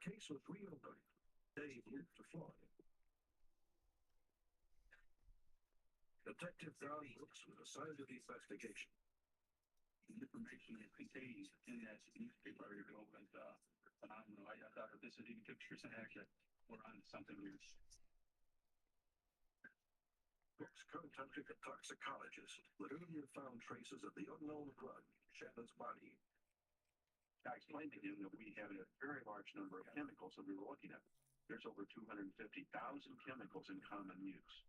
case was reopened. Dave moved to Florida. Detective Don Brooks was assigned to the investigation. The information that contained in that newspaper article was phenomenal. I thought if this was even 50% accurate, we're on to something here. Brooks contacted a toxicologist, but earlier found traces of the unknown drug in Shannon's body. I explained to him that we had a very large number of chemicals that we were looking at. There's over 250,000 chemicals in common use.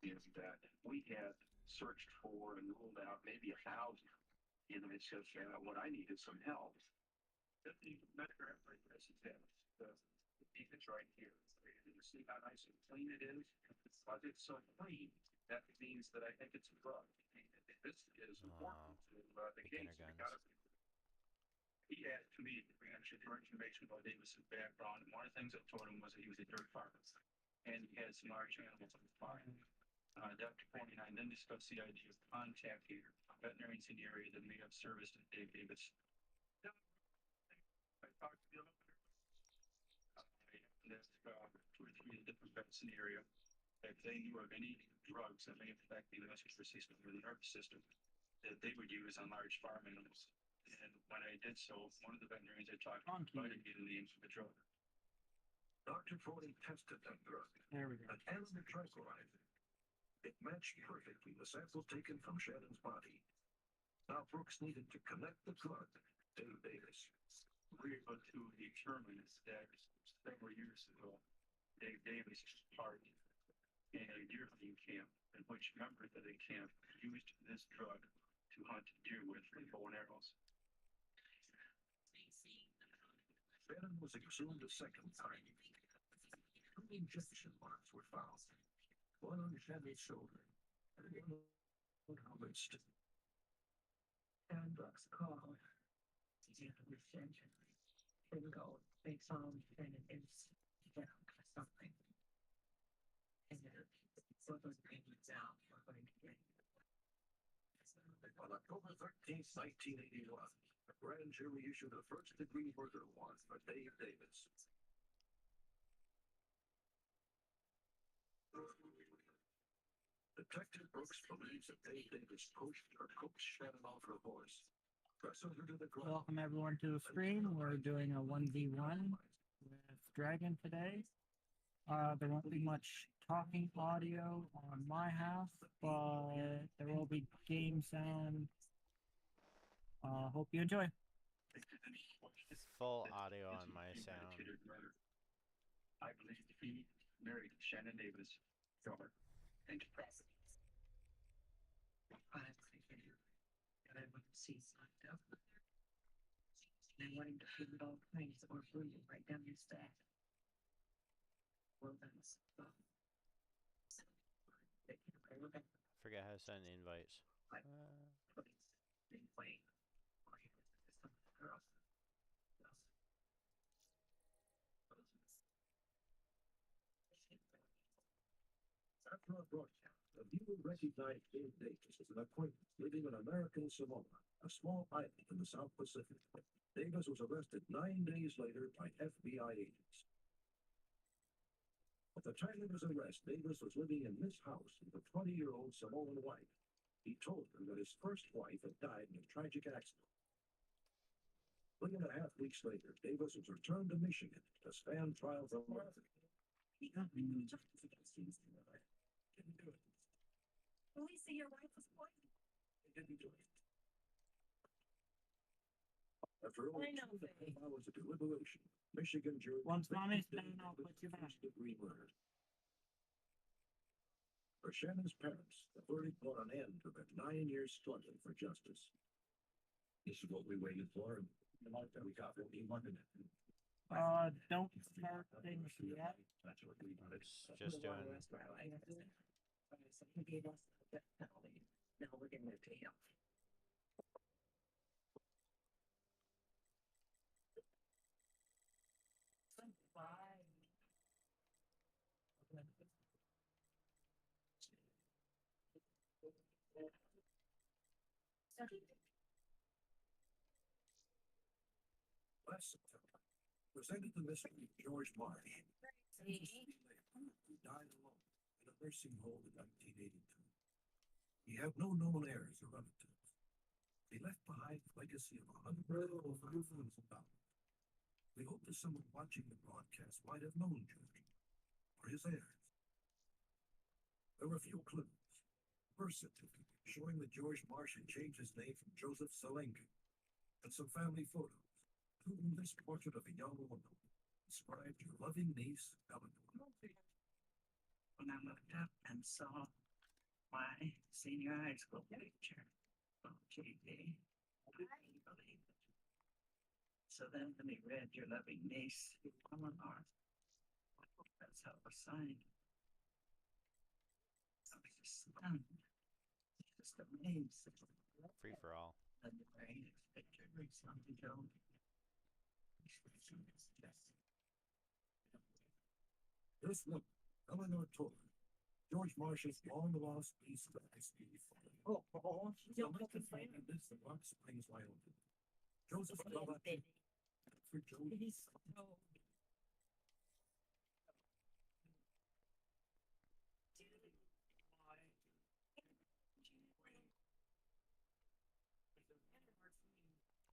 And that we had searched for and ruled out maybe 1,000. And I said, what I need is some help. The Medicare this is that the it's right here. You see how nice and clean it is? Because it's so clean, that means that I think it's a drug. And this is important to the case. He asked me actually for information about Davis's background. And one of the things I told him was that he was a dirt farmer. And he had some large animals on the farm. Dr. 49 then discussed the idea of contacting veterinarians in the area that may have service to Dave Davis. I talked to them. I asked 2 or 3 different vets in the area if they knew of any drugs that may affect the vascular system or the nervous system that they would use on large farm animals. And when I did so, one of the veterinarians I talked to provided me the names of the drug. Dr. Foley tested that drug, There we go. an animal tranquilizer. It matched perfectly the sample taken from Shannon's body. Now Brooks needed to connect the drug to Davis. We were able to determine that several years ago, Dave Davis party in a deer hunting camp, in which members of the camp used this drug to hunt deer with bow and arrows. Shannon was exhumed a second time. 3 injection marks were found. One on Shannon's shoulder and one on her wrist. And Brooks called. Bingo. They found and it's something. And so those payments out we're going to get. On October 13th, 1981, the grand jury issued a first-degree murder warrant for Dave Davis. Detective Brooks believes that Dave Davis pushed or coaxed Shannon off her horse, pressing her to the ground. Welcome everyone to the stream. We're doing a 1v1 with Dragon today. There won't be much talking audio on my half, but there will be game sound. Hope you enjoy. Full audio on my sound. I believe he married Shannon Davis, daughter, into property. And I went to see signed up. And I wanted to figure all kinds or bleeding right down your stack. Well, that's Forget how to send invites. After our broadcast, the viewer recognized Dave Davis as an acquaintance living in American Samoa, a small island in the South Pacific. Davis was arrested 9 days later by FBI agents. At the time of his arrest, Davis was living in this house with a 20-year-old Samoan wife. He told her that his first wife had died in a tragic accident. 3.5 weeks later, Davis was returned to Michigan to stand trial for murder. He got me no justice against him. Didn't do it. Well, we see your wife was poisoned. He didn't do it. After only I know, 2.5 hours of deliberation, Michigan jury Once mommy's convicted done, I'll Davis put you of back. first-degree murder. For Shannon's parents, the verdict brought an end to their 9-year struggle for justice. This is what we waited for, and we got what we wanted. Don't start things yet. That's what we wanted. Just doing. He gave us the penalty. Now we're giving it to him. Last September, the presented the mystery of George Marsh, who died alone in a nursing home in 1982. He had no known heirs or relatives. He left behind a legacy of $105,000. We hope that someone watching the broadcast might have known George or his heirs. There were a few clues. Birth certificate showing that George Marsh had changed his name from Joseph Selenkin, and some family photos, including this portrait of a young woman, inscribed your loving niece, Eleanor. When I looked up and saw my senior high school picture from JD, I couldn't believe it. So then when he read your loving niece, Eleanor, that's how it was signed. I was just stunned. Just amazed. Free for all. And the greatest picture recently Joe. This woman, Eleanor Toller, George Marsh's long-lost niece of Steve. Oh, You'll have to find this in Rock Springs, Wyoming. Joseph Toller for Jody.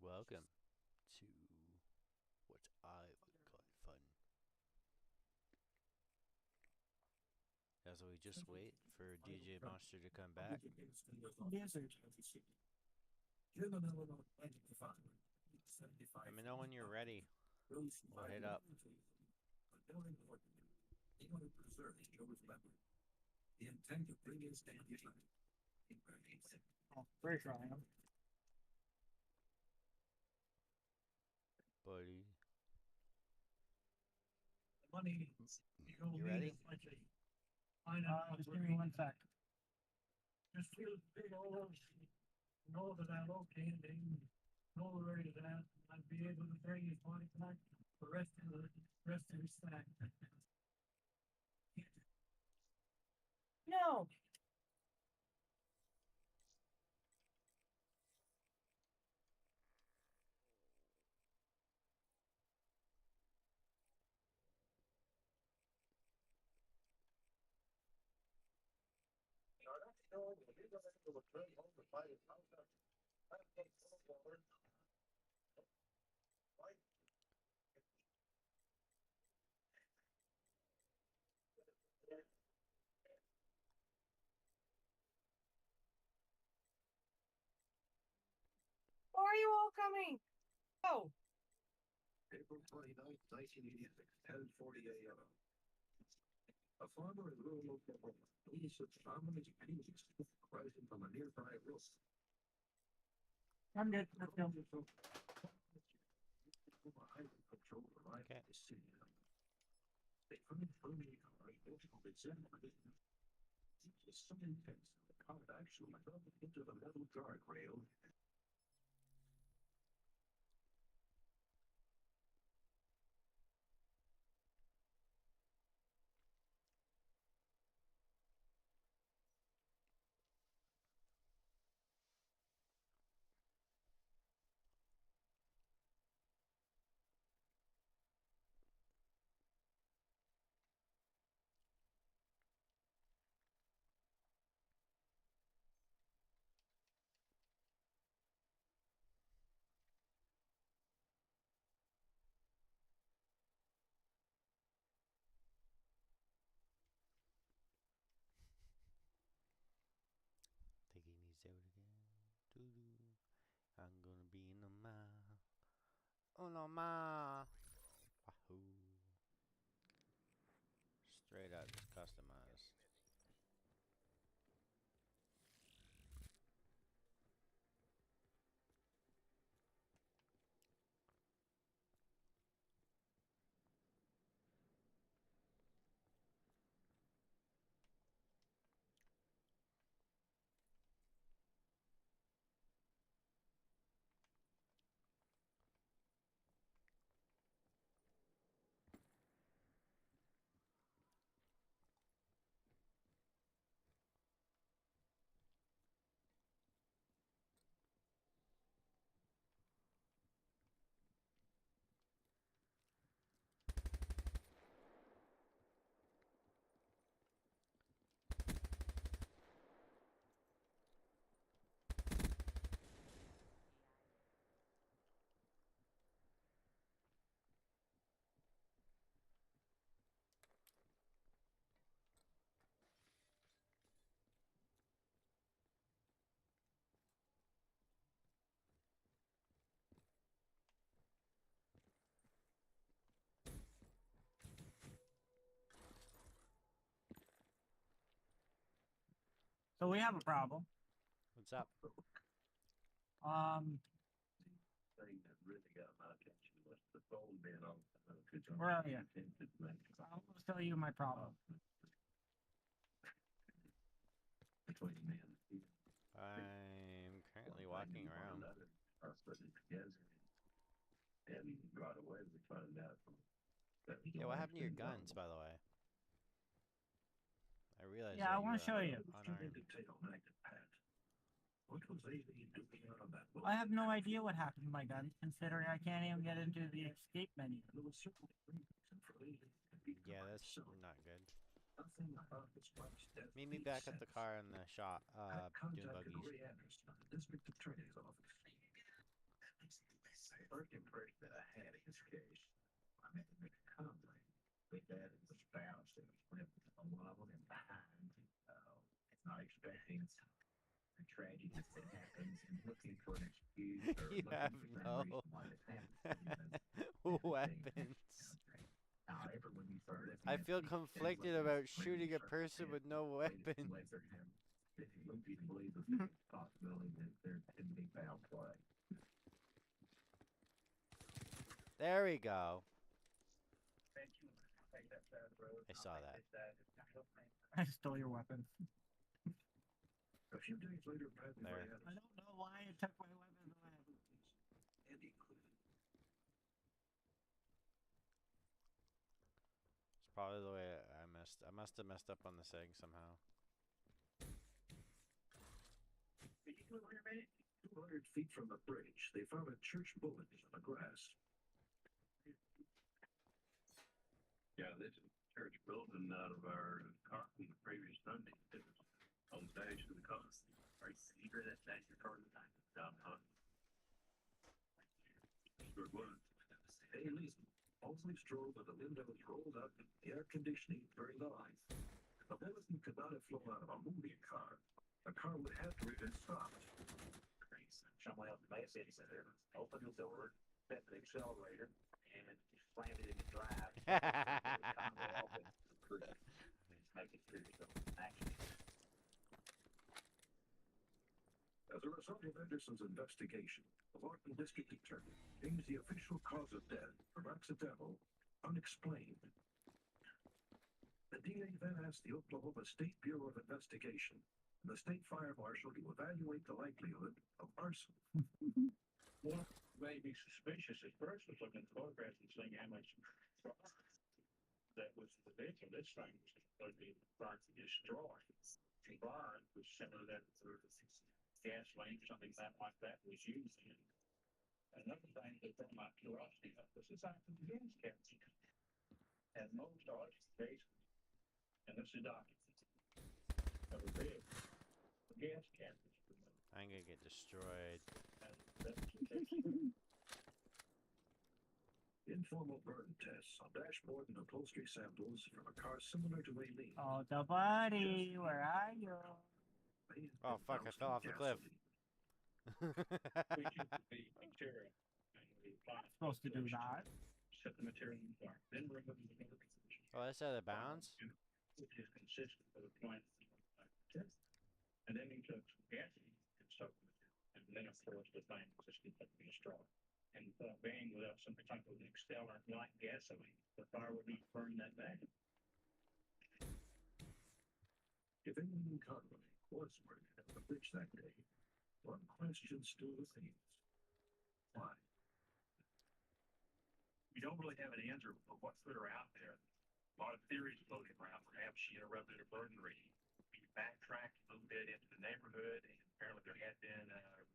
Welcome to what I would call fun. As we just wait for DJ Monster to come back. Blizzard. Jim and Eleanor planted the farm. Let me know when you're ready. We'll hit up. But more importantly, he wanted to preserve Joe's memory. The intent of bringing his family life. Oh, very trying. Buddy. Money. You ready? Just give me one sec. Just feel big all over. Know that I'm okay and know where he's at. I'd be able to bring his body back the rest of his time. No. Why are you all coming? Oh. April 29th, 1986, 10:40 a.m. A farmer in rural Oklahoma noticed that ominous peals rising from a nearby roof. I'm good. Let's go. Highway patrol arrived Okay. at the scene. They found burning cars built on its end. It was so intense that the car actually fell into the metal guardrail. Taking these out again. Doo-doo. I'm gonna be in the mile. Oh no, ma. Wahoo. Straight up, just customized. So we have a problem. What's up? Thing that really got my attention was the phone being on. Where are you? I'll tell you my problem. Between me and you. I'm currently walking around. Us putting it together and right away we found out that we Yeah, don't what happened to your actually guns, know. by the way? I realized Yeah, I that want to show you. unarmed. What was Ailey doing out on that boat? I have no idea what happened to my gun, considering I can't even get into the escape menu. There was certainly a reason for Ailey to be Yeah, gone, that's so not good. nothing about this wife's death Meet me made back at the sense. car in the shop, I dune contacted buggies. Ray Anderson, the district attorney's office. First impression that I had in this case, I met the complaint. Big Daddy was bounced and flipped a lot of them behind. Not expecting the tragedy that happens and looking for an excuse or You looking have for some no reason why it happened. weapons. However, when you start looking I at feel things conflicted like about this, shooting a when you person start with no to weapon. laser him, it leads you to believe that there's a possibility that there could be foul play. There we go. I saw that. I stole your weapon. A few days later, Bradley There. Ray I Anderson don't know why it took my weapon away. and included. It's probably the way I must have messed up on the seg somehow. 200 feet from the bridge, they found a church bullet on the grass. Yeah, this is a church building out of our car from the previous Sunday. It was on the dash of the car. Right, you hear that dash of the car tonight? Down hunt. Sure was. Haley mostly strolled with the windows rolled up, the air conditioning turned on. The bulletin could not have flown out of a moving car. The car would have to have been stopped. Someone else may have been there, opened the door, set the accelerator, and slammed it in the drive. As a result of Anderson's investigation, the Lawton District Attorney names the official cause of death from accidental, unexplained. The DA then asked the Oklahoma State Bureau of Investigation and the state fire marshal to evaluate the likelihood of arson. What made me suspicious at first was looking at photographs and seeing how much that was the victim. This thing was going to be burnt to destroy. Burn was similar to that gasoline, something like that was used in. Another thing that brought my curiosity up was the size of the gas capsule. And most are cases, and this is documents of a big gas capsule. I'm gonna get destroyed. Informal burn tests on dashboard and upholstery samples from a car similar to Aileen. Oh, the buddy, where are you? Oh fuck! I fell off the cliff. We use the material. And we apply it Supposed to do that. Set the material in the fire, then remove the position. Oh, that's out of bounds. Which is consistent with the point. And then you took some gasoline and soaked it. And then of course the thing was just completely destroyed. And being without some type of an accelerant like gasoline, the fire would not burn that bad. If Aileen Conway was murdered at the bridge that day, one question still remains. Why? We don't really have an answer for what's that are out there. A lot of theories floating around. Perhaps she interrupted a burglary. We backtracked a little bit into the neighborhood, and apparently there had been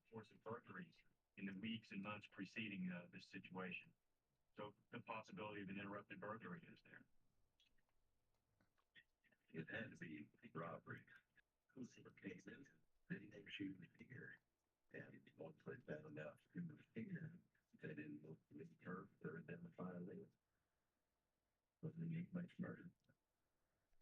reports of burglaries in the weeks and months preceding this situation. So the possibility of an interrupted burglary is there. It had to be robbery. Whoever came in, then they were shooting the finger. And once they found out who was here, they didn't look with her or identify them. Wasn't a much murder.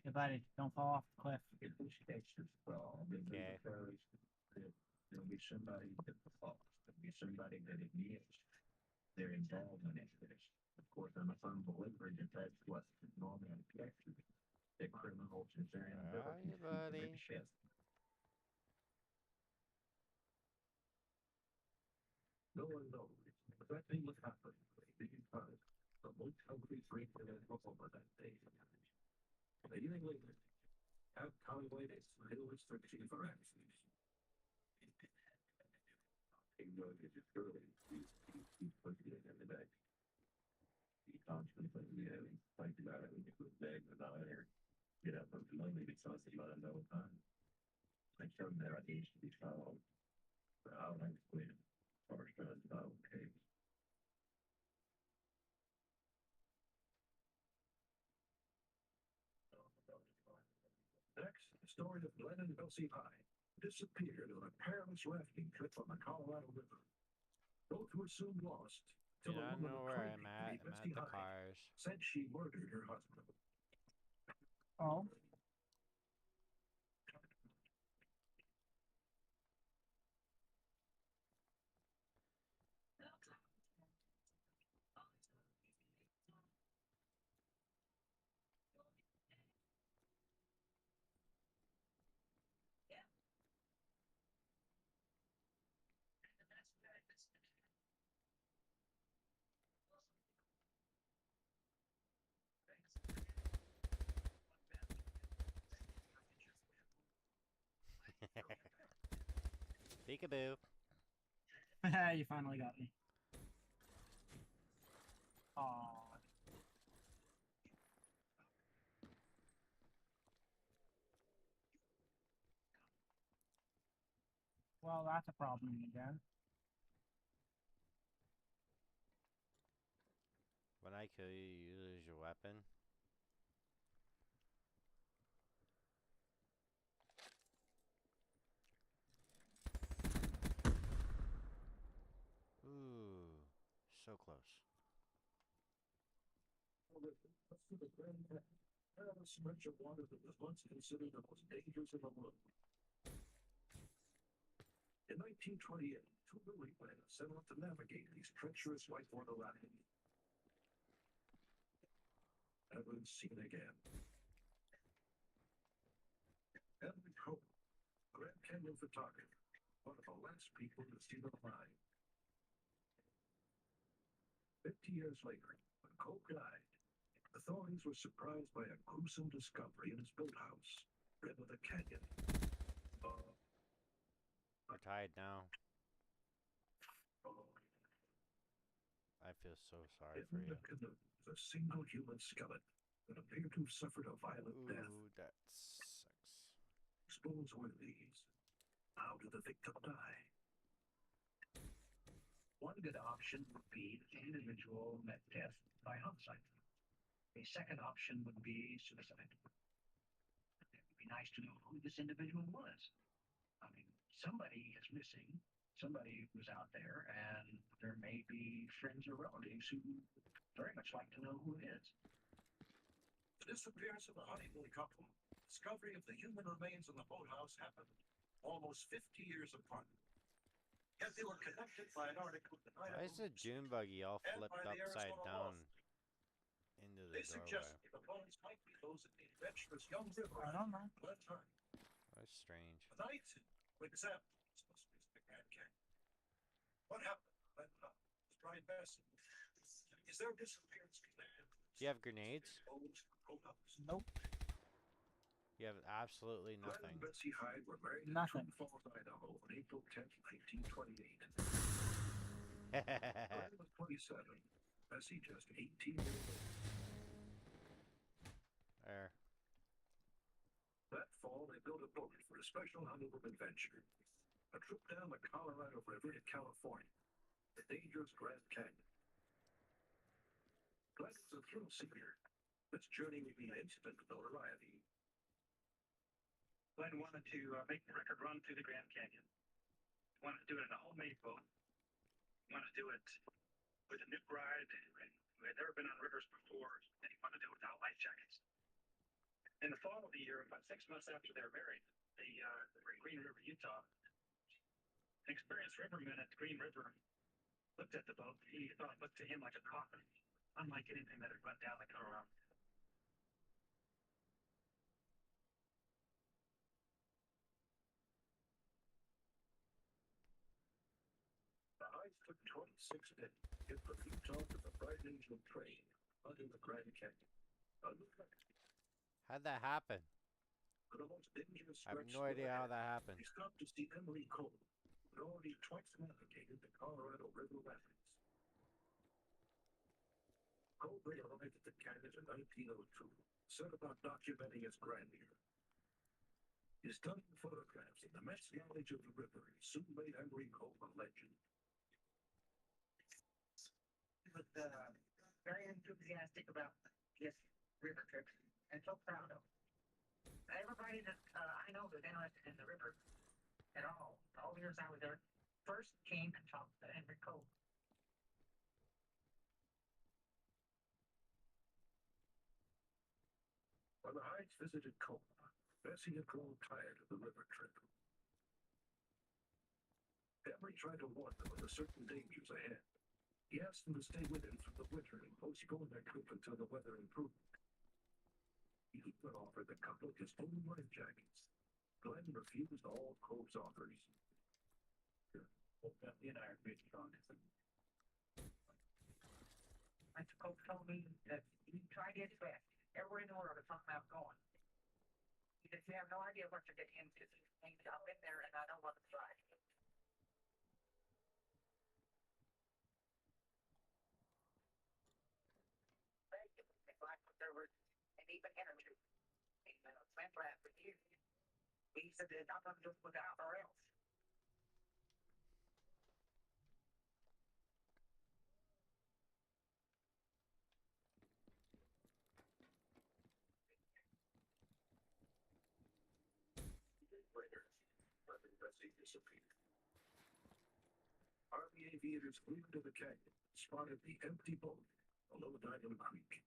Hey, buddy, don't fall off the cliff. If this case is solved, then Okay. there'll be somebody at the fault. There'll be somebody that admits their involvement in this. Of course, I'm a firm believer that that's what normally objects to. The criminals is their Where are inability you, buddy? to shift. No one knows, but that thing was happening because the most hungry drink in Oklahoma that day. The evening later, have Conway a little restriction for access. He knows it's early. He's pushing it in the back. He constantly like that. He was big and not here. Get up and lonely because he might know time. I showed there I used to be found. But I like to win. First time, okay. Next, the story of Glenn and Elsie High disappeared on a perilous rafting trip on the Colorado River. Both were soon lost You till a don't woman know who where claimed I'm to at. be I'm Bessie at the High cars. said she murdered her husband. Oh, Peekaboo. you finally got me. Aw. Well, that's a problem again. When I kill you, you lose your weapon. Ooh, so close. Let's do the Grand Canyon. A stretch of water that was once considered the most dangerous in the world. In 1928, two Marine set out to navigate these treacherous whitewater rapids. Never seen again. Edwin Cope, Grand Canyon photographer, one of the last people to see them alive. 50 years later, when Cope died, authorities were surprised by a gruesome discovery in his boathouse, rid of the canyon. We're tied now. I feel so sorry for In you. the canoe is a single human skeleton that appeared to have suffered a violent death. Ooh, that sucks. Bones were these. How did the victim die? One good option would be that the individual met death by homicide. A second option would be suicide. It would be nice to know who this individual was. I mean, somebody is missing, somebody was out there, and there may be friends or relatives who very much like to know who it is. The disappearance of a honeymoon couple, discovery of the human remains in the boathouse happened almost 50 years apart. Yet they were connected by an article in the Idaho Why is the June buggy all and flipped by the upside Arizona down Law. into the They doorway? suggested the bones might be those of the adventurous young river I don't know. Glen Hart. That's strange. Tonight, for example, is the Grand Canyon. What happened when Brian Besson? Is there a disappearance connected? Do you have grenades? Nope. You have absolutely Glenn nothing. and Betsy Hyde were married Nothing. in Twin Falls, Idaho on April 10th, 1928. Glenn was 27, Bessie just 18 years old. There. That fall, they built a boat for a special honeymoon adventure. A trip down the Colorado River to California, the dangerous Grand Canyon. Glenn was a thrill seeker. This journey would be an instant notoriety. Glenn wanted to make the record run through the Grand Canyon. He wanted to do it in a homemade boat. He wanted to do it with a new bride who had never been on rivers before, and he wanted to do it without life jackets. In the fall of the year, about 6 months after they were married, they were in Green River, Utah. An experienced riverman at the Green River looked at the boat. He thought it looked to him like a coffin, unlike anything that had run down the Colorado. The Hydes took 6 men hit from Utah to the Bright Angel train under the Grand Canyon. How'd that happen? For the most dangerous I have stretch no still idea how ahead, that happened. he stopped to see Emery Cole, who had already twice navigated the Colorado River rapids. Cole arrived at the canyon in 1902, set about documenting its grandeur. His stunning photographs and immense knowledge of the river soon made Emery Cole a legend. Was very enthusiastic about this river trip and so proud of it. Everybody that I know that's interested in the river at all the years I was there, first came and talked to Henry Cole. When the Hides visited Cole, Bessie had grown tired of the river trip. Emery tried to warn them of the certain dangers ahead. He asked them to stay with him through the winter and postpone their trip until the weather improved. He even offered the couple his own life jackets. Glenn refused all Cole's offers. Bentley and I are pretty strong. Mr. Cole told me that he tried his best. Everywhere in the world to talk about going. He said, you have no idea what you're getting into. I've been there and I know what it's like. There was an even interview. Spent last for years. He said they're not going to do it without or else. Later, letting Bessie disappear. Army aviators flew into the canyon and spotted the empty boat below Diamond Creek.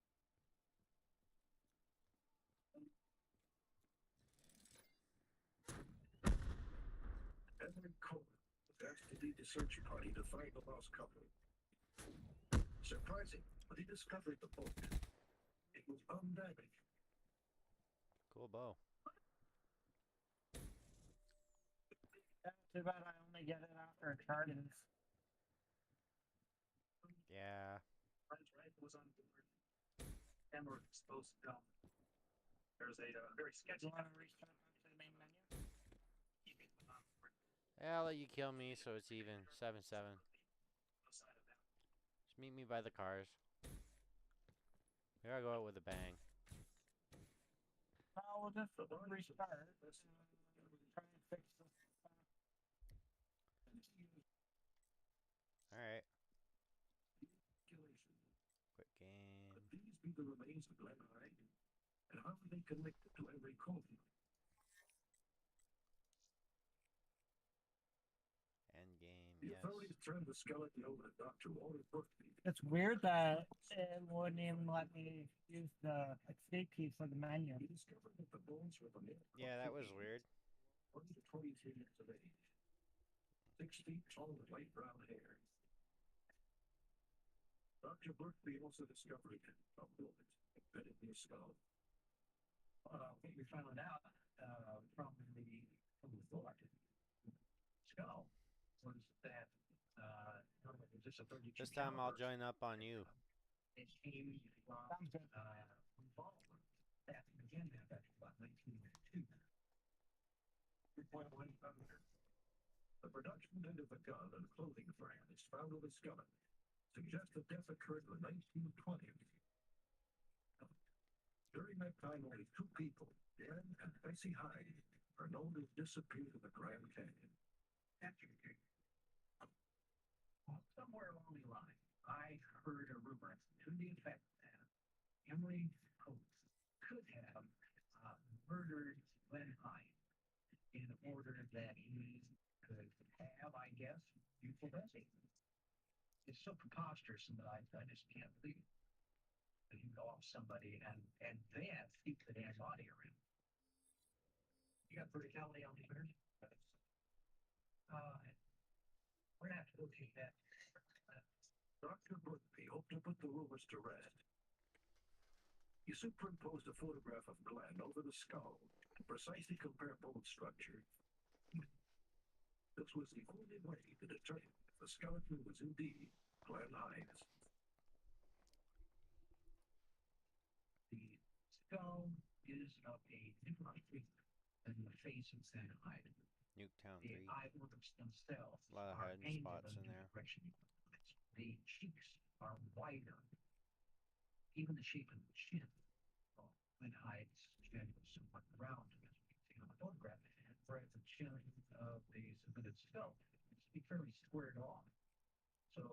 Emery Cole was asked to lead the search party to find the lost couple. Surprising, but he discovered the boat. It was undamaged. Cool bow. Too bad I only get it after a charges. Yeah. Friend's rifle was on board. And we're supposed to go. There's a very Do sketchy you want to restart back to the main menu? Yeah, I'll let you kill me so it's even. 7-7. Just meet me by the cars. Here I go out with a bang. We'll just restart. Try and fix this. Alright. Speculation. Quick game. Could these be the remains of Glen Hyde? And how were they connected to Emery Cole? End game, The yes. authorities turned the skeleton over to Dr. Walter Berkeley. It's weird that it wouldn't even let me use the escape key for the menu. He discovered that the bones were the male Yeah, that was weird. 20 to 23 years of age. 6 feet tall with light brown hair. Dr. Berkeley also discovered a bullet embedded in his skull. What we found out from the thought skull was that it was just a 32 This time I'll caliber. join up on you. It came from Sounds good. revolver that began that about 1902. 3.1 millimeter. The production date of the gun and clothing brand is found on the skeleton. Suggests the death occurred in the 1920s. During that time, only 2 people, Glenn and Bessie Hyde, are known to have disappeared in the Grand Canyon. Somewhere along the line, I heard a rumor to the effect that Emery Cole could have murdered Glenn Hyde in order that he could have, I guess, youthful Bessie. It's so preposterous that I just can't believe it. That you go off somebody and then keep the damn body around. You got verticality on the earth? We're gonna have to locate that. Dr. Berkeley hoped to put the rumors to rest. He superimposed a photograph of Glenn over the skull to precisely compare bone structure. This was the only way to determine if The skeleton was indeed Glenn Hines. The skull is of a different shape than the face of Santa Hyde. Nuketown The 3. eye organs themselves A lot of are hiding angled spots in in there. direction. The cheeks are wider. Even the shape of the chin. Well, Glenn Hyde's chin was somewhat round, as we can see on the photograph, whereas the chin of the submitted skull is to be fairly squared off. So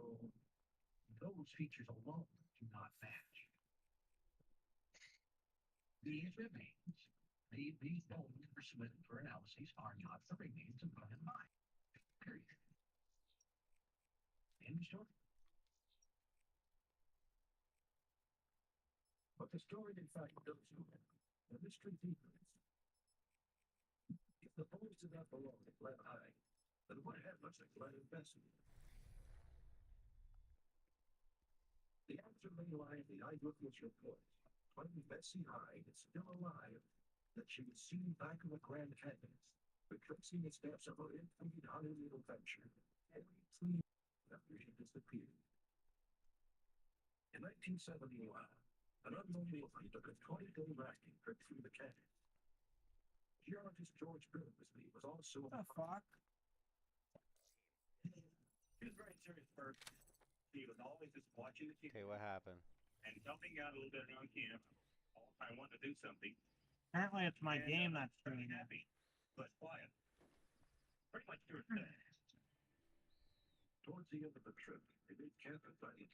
those features alone do not match. These remains, these bones that are submitted for analysis are not the remains of Glenn Hyde. Period. End of story. But the story, in fact, does move. The mystery deepens. If the bones did not belong to Glenn Hyde, then what happened to Glenn and Bessie? The answer may lie in the eyewitness report, claiming Bessie Hyde is still alive, that she was seen back in the Grand Canyon, retracing the steps of her ill-fated honeymoon adventure, every 3 years after she disappeared. In 1971, an unknown alien took a 20-day rafting trip through the canyon. Geologist George Billingsley was also What the fuck? He was very serious person. He was always just watching the Okay, what happened? and helping out a little bit around camp. All the time wanting to do something. Apparently it's my And, game that's pretty doing it. happy, but quiet. Pretty much to herself. towards the end of the trip. They made camp at night.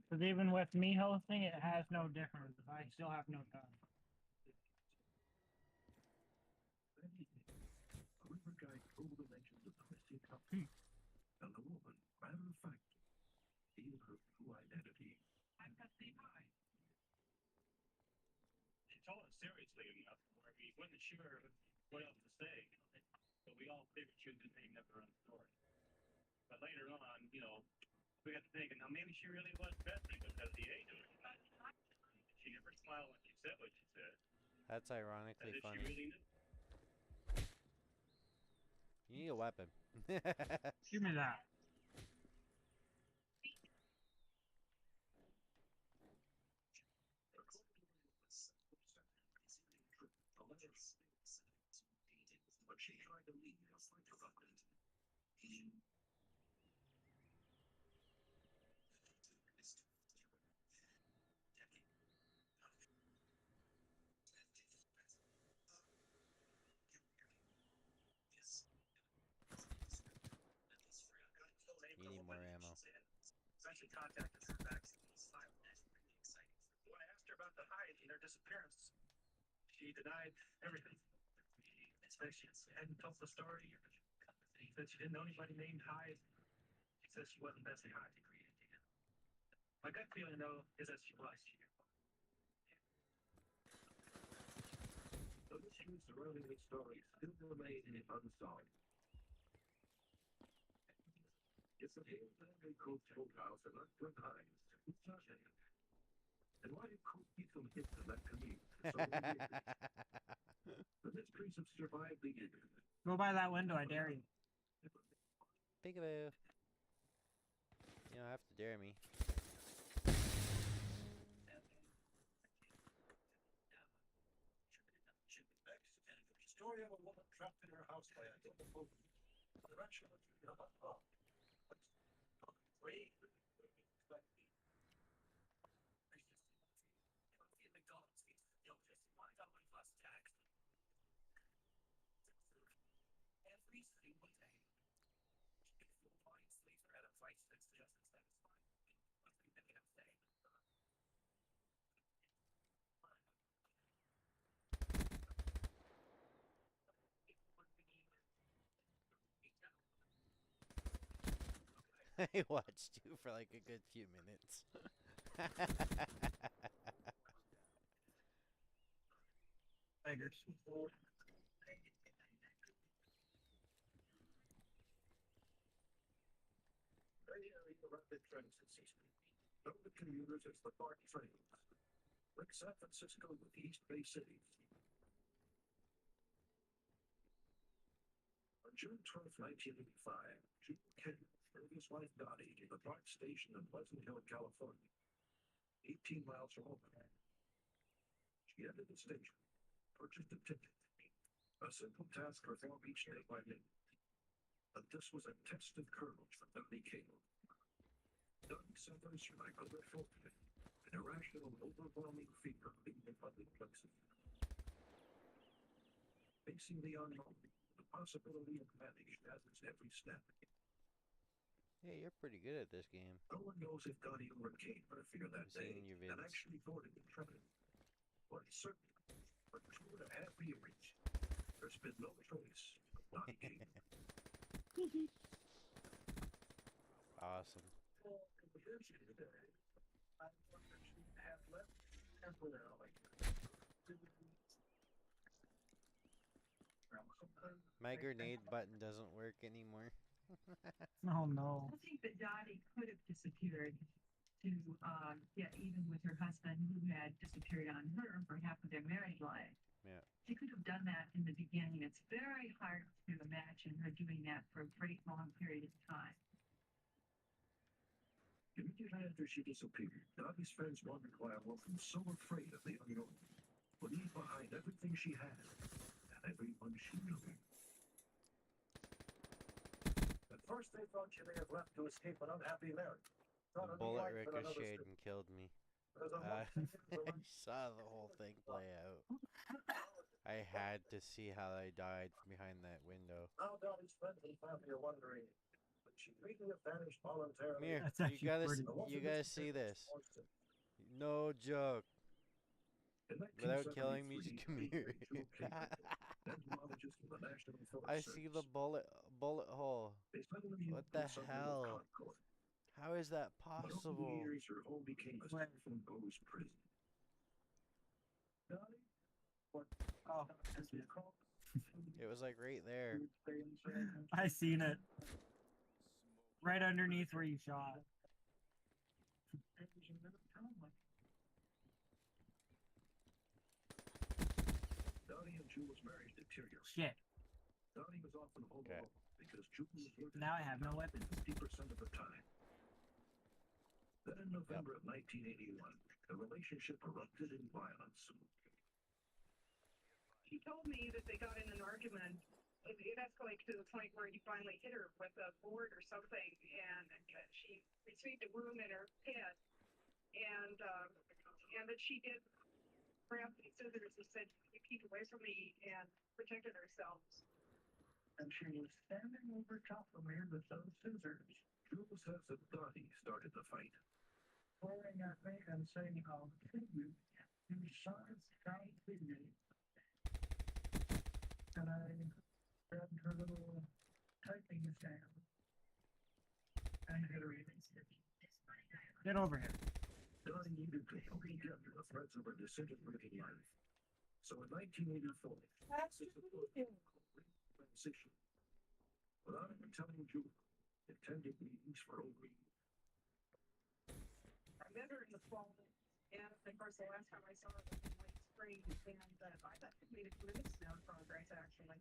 Because even with me hosting, it has no difference. I still have no time. That evening, a river guide told the legend of the missing couple, and the woman, matter of fact, revealed her true identity. I've got the eye. She told us seriously enough where we wasn't sure what else to say. So we all figured she was just making up her own story. But later on, we got to thinking, now maybe she really was Betsy because the age of her. She never smiled when she said what she said. That's As ironically if she funny. really knew. You need a weapon. Give me that. But she tried to leave us like a rocket. You need more ammo. Eventually contacted her back to the asylum. That's pretty exciting. When I asked her about the Hyde and their disappearance, she denied everything. She said she hadn't told the story. She said she didn't know anybody named Hyde. She said she wasn't Bessie Hyde to create it. My gut feeling, though, is that she was here. The mysteries surrounding this story still remain unsolved. It's the Hale family Coach Boathouse and not Glenn Hines. Who's not Hale? And why did Coach keep them hidden in that commute for so many years? The mysteries have survived the years. Go by that window, I dare you. Peekaboo. You don't have to dare me. Story of a woman trapped in her house by a double boat. Eventually, Every single day. If your body sleeps or at a place that's just as satisfying. One thing that I'm saying. I watched you for like a good few minutes. Beggars. Bay Area rapid transit system. Known to commuters as the BART trains. Like San Francisco with the East Bay cities. On June 12, 1985, June Kenyon His wife Dottie to the BART station in Pleasant Hill, California, 18 miles from home. She entered the station, purchased a ticket, a simple task performed each day by me. But this was a test of courage for Dottie Cable. Dottie suffers from agoraphobia, an irrational, overwhelming fear of being in public places. Facing the unknown, the possibility of panic shatters every step. Hey, you're pretty good at this game. No one knows if Dottie overcame her fear that I've seen day your and vids. actually boarded the train. But certainly, for 2.5 years, there's been no trace of Dottie Cable. Awesome. Have left temporarily. My grenade button doesn't work anymore. Oh no. I think that Dottie could have disappeared to, even with her husband who had disappeared on her for half of their married life. Yeah. She could have done that in the beginning. It's very hard to imagine her doing that for a pretty long period of time. Immediately after she disappeared, Dottie's friends wondered why I wasn't so afraid of the unknown, would leave behind everything she had and everyone she knew. At first they thought she may have left to escape an unhappy marriage. The bullet ricocheted and killed me. I saw the whole thing play out. I had to see how I died from behind that window. Now Dottie's friends and family are wondering, would she really have vanished voluntarily? Here, That's you actually pretty you gotta see this. No joke. Without killing me, just come here. I see the bullet hole. What the hell? How is that possible? Her home became a self-imposed prison. Oh, It was like right there. I seen it. Right underneath where you shot. Dottie and Jules' marriage deteriorated. Shit. Dottie was often home Okay. alone because Jules was working Now I have no weapons. 50% of the time. Then in November of 1981, the relationship erupted in violence. He told me that they got in an argument. It escalated to the point where he finally hit her with a board or something, and she received a wound in her head. And that she did grab these scissors and said, "You keep away from me," and protected herself. And she was standing over top of me with those scissors, Jules says that Dottie started the fight. pointing at me and saying, "I'll kill you. You son, I'll kill you." And I grabbed her little typing stand and hit her. Get over here. Dottie needed to help together the threads of her disintegrating life. So in 1984, this is the transition. Without even telling Jules, attended meetings for over a year. I met her in the fall, and of course, the last time I saw her was in late spring, and I thought she made a tremendous amount of progress, actually.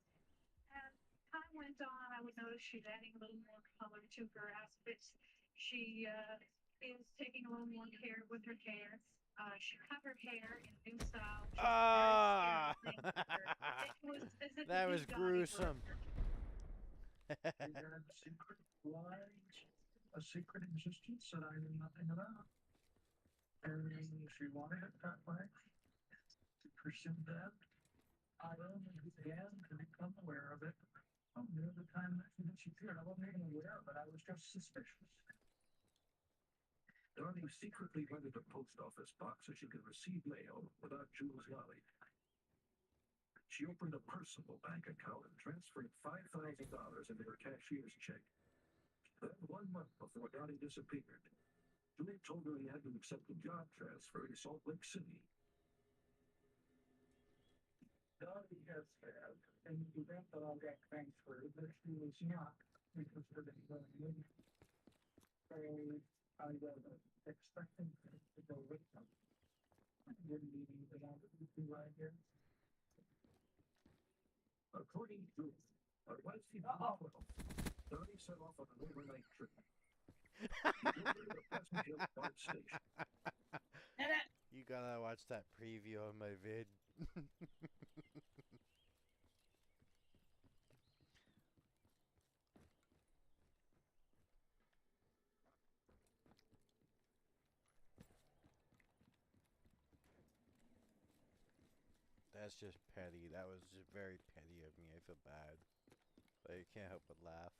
As time went on, I would notice she's adding a little more color to her aspects. She is taking a little more care with her hair. She cut her hair in a new style. She's Ah! very scared of things. It was as if That the was new Dottie were gruesome. She had secret lives, a secret existence that I knew nothing about. And she wanted it that way. To pursue that. I only began to become aware of it near the time that she disappeared. I wasn't even aware of it, I was just suspicious. Dottie secretly rented a post office box so she could receive mail without Jules' knowledge. She opened a personal bank account and transferred $5,000 into her cashier's check. Then 1 month before Dottie disappeared, Jules told her he had to accept a job transfer in Salt Lake City. Dottie has said, in the event that I got transferred, that she was not interested in going in. So I was expecting her to go with them. I didn't even want to be right here. According to her, was he Donnie set off on an overnight trip. He delivered at a Pleasant Hill BART station. You gotta watch that preview on my vid. That's just petty. That was just very petty of me. I feel bad. But I can't help but laugh.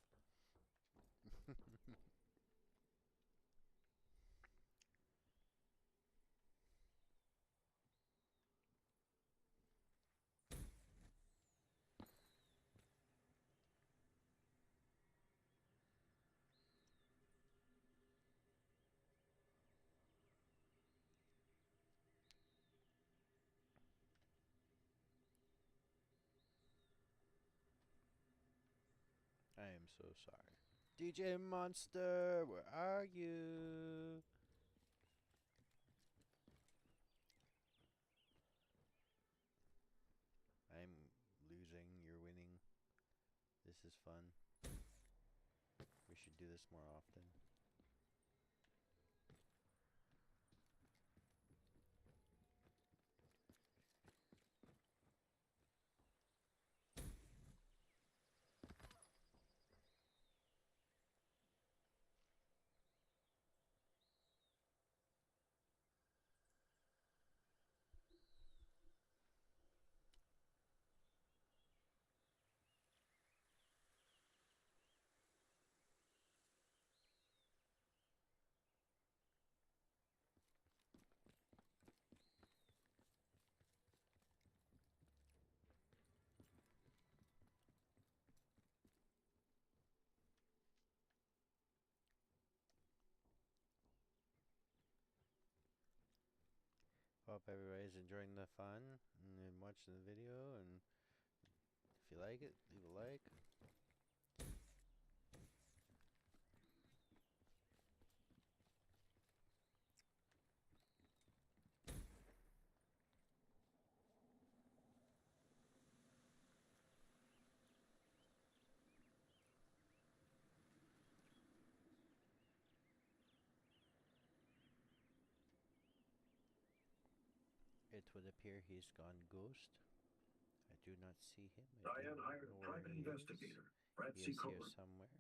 I am so sorry. DJ Monster, where are you? I'm losing, you're winning. This is fun. We should do this more often. Hope everybody's enjoying the fun and watching the video, and if you like it, leave a like. It would appear he's gone ghost. I do not see him. Diane hired a private investigator, Brad He C. is here Cohen. somewhere.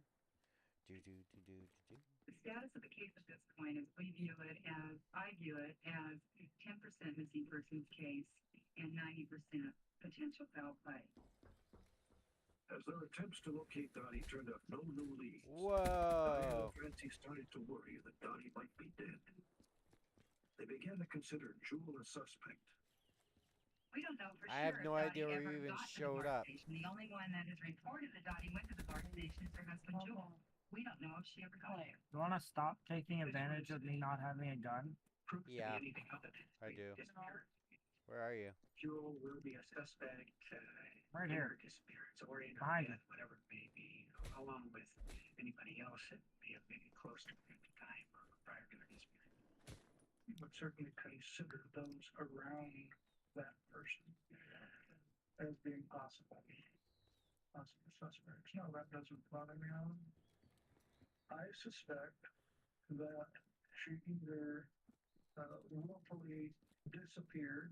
The status of the case at this point is I view it as a 10% missing persons case and 90% potential foul play. As their attempts to locate Donnie turned up no new leads, Whoa! Diane and Francie started to worry that Donnie might be dead. They began to consider Jewel a suspect. We don't know for I sure. have no if idea Dottie where you ever even got to the showed BART up. Station. The only one that has reported that Dottie went to the BART station is her husband Jewel. We don't know if she ever got there. You want to stop taking advantage of me not having a gun? Proof to Yeah, be anything other than I do. disappeared. Where are you? Jewel will be a suspect Right in here. her disappearance or in her Behind death, whatever it may be, along with anybody else that may have been close to her at the time or prior to her disappearance. You would certainly consider those around that person as being possible suspects. No, that doesn't bother me on. I suspect that she either willfully disappeared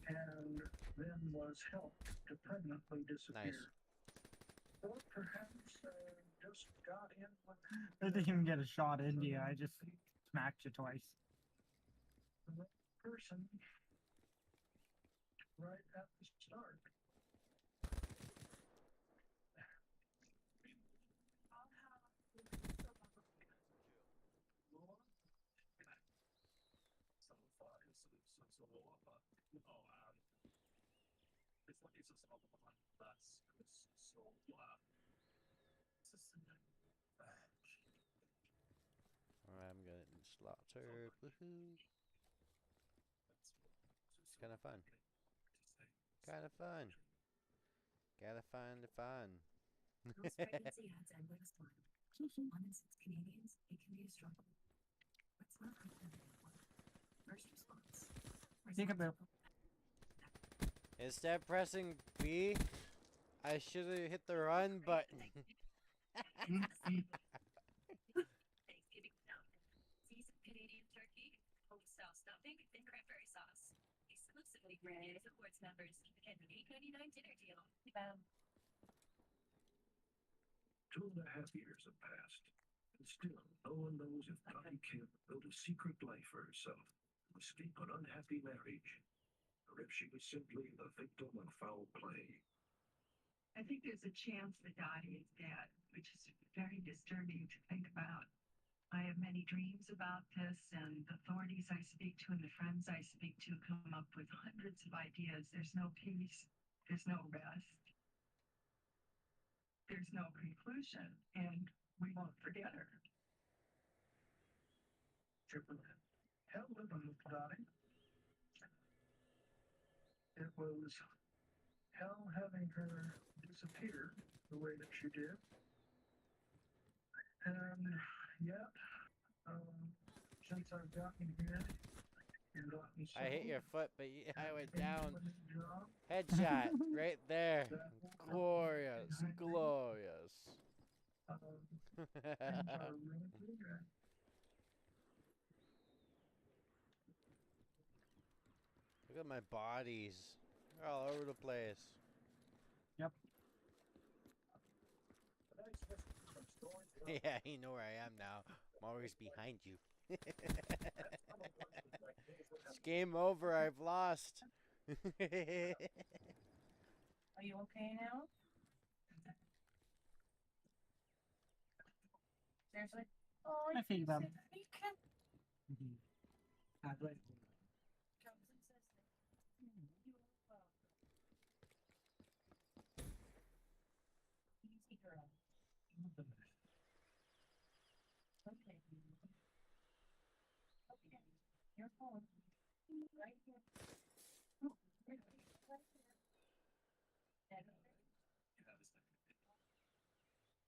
and then was helped to permanently disappear. Or perhaps just got in with I didn't even get a shot into you. I just smacked you twice. the person right at the start. I'm getting slaughtered. Woohoo! It's kind of fun. Kind of fun. Gotta find the fun. House pregnancy adds endless time. 1 in 6 Canadians, it can be a struggle. Let's not hurt them anymore. First response. Think about Instead of pressing B, I should have hit the run button. Thanksgiving now. Seasoned Canadian turkey, home style stuffing, and cranberry sauce. Exclusively for Native Awards members and an $8.99 dinner deal. Two and a half years have passed, and still no one knows if Dottie Kim built a secret life for herself to escape an unhappy marriage, or if she was simply the victim of foul play. I think there's a chance that Dottie is dead, which is very disturbing to think about. I have many dreams about this, and the authorities I speak to and the friends I speak to come up with hundreds of ideas. There's no peace, there's no rest, there's no conclusion, and we won't forget her. Hell living with Dottie. It was hell having her disappear the way that she did. And yet, since I've gotten here and gotten I hit your settled, foot, but I went down. and doing a job, Headshot right there. that Glorious, glorious. things are really good. Look at my bodies. They're all over the place. Yep. Yeah, you know where I am now. I'm always behind you. It's game over. I've lost. Are you okay now? Seriously? Oh, I think about it. you can't. Easy girl. Okay. Okay. Your phone. Right here. Oh, right here. Right here. That over.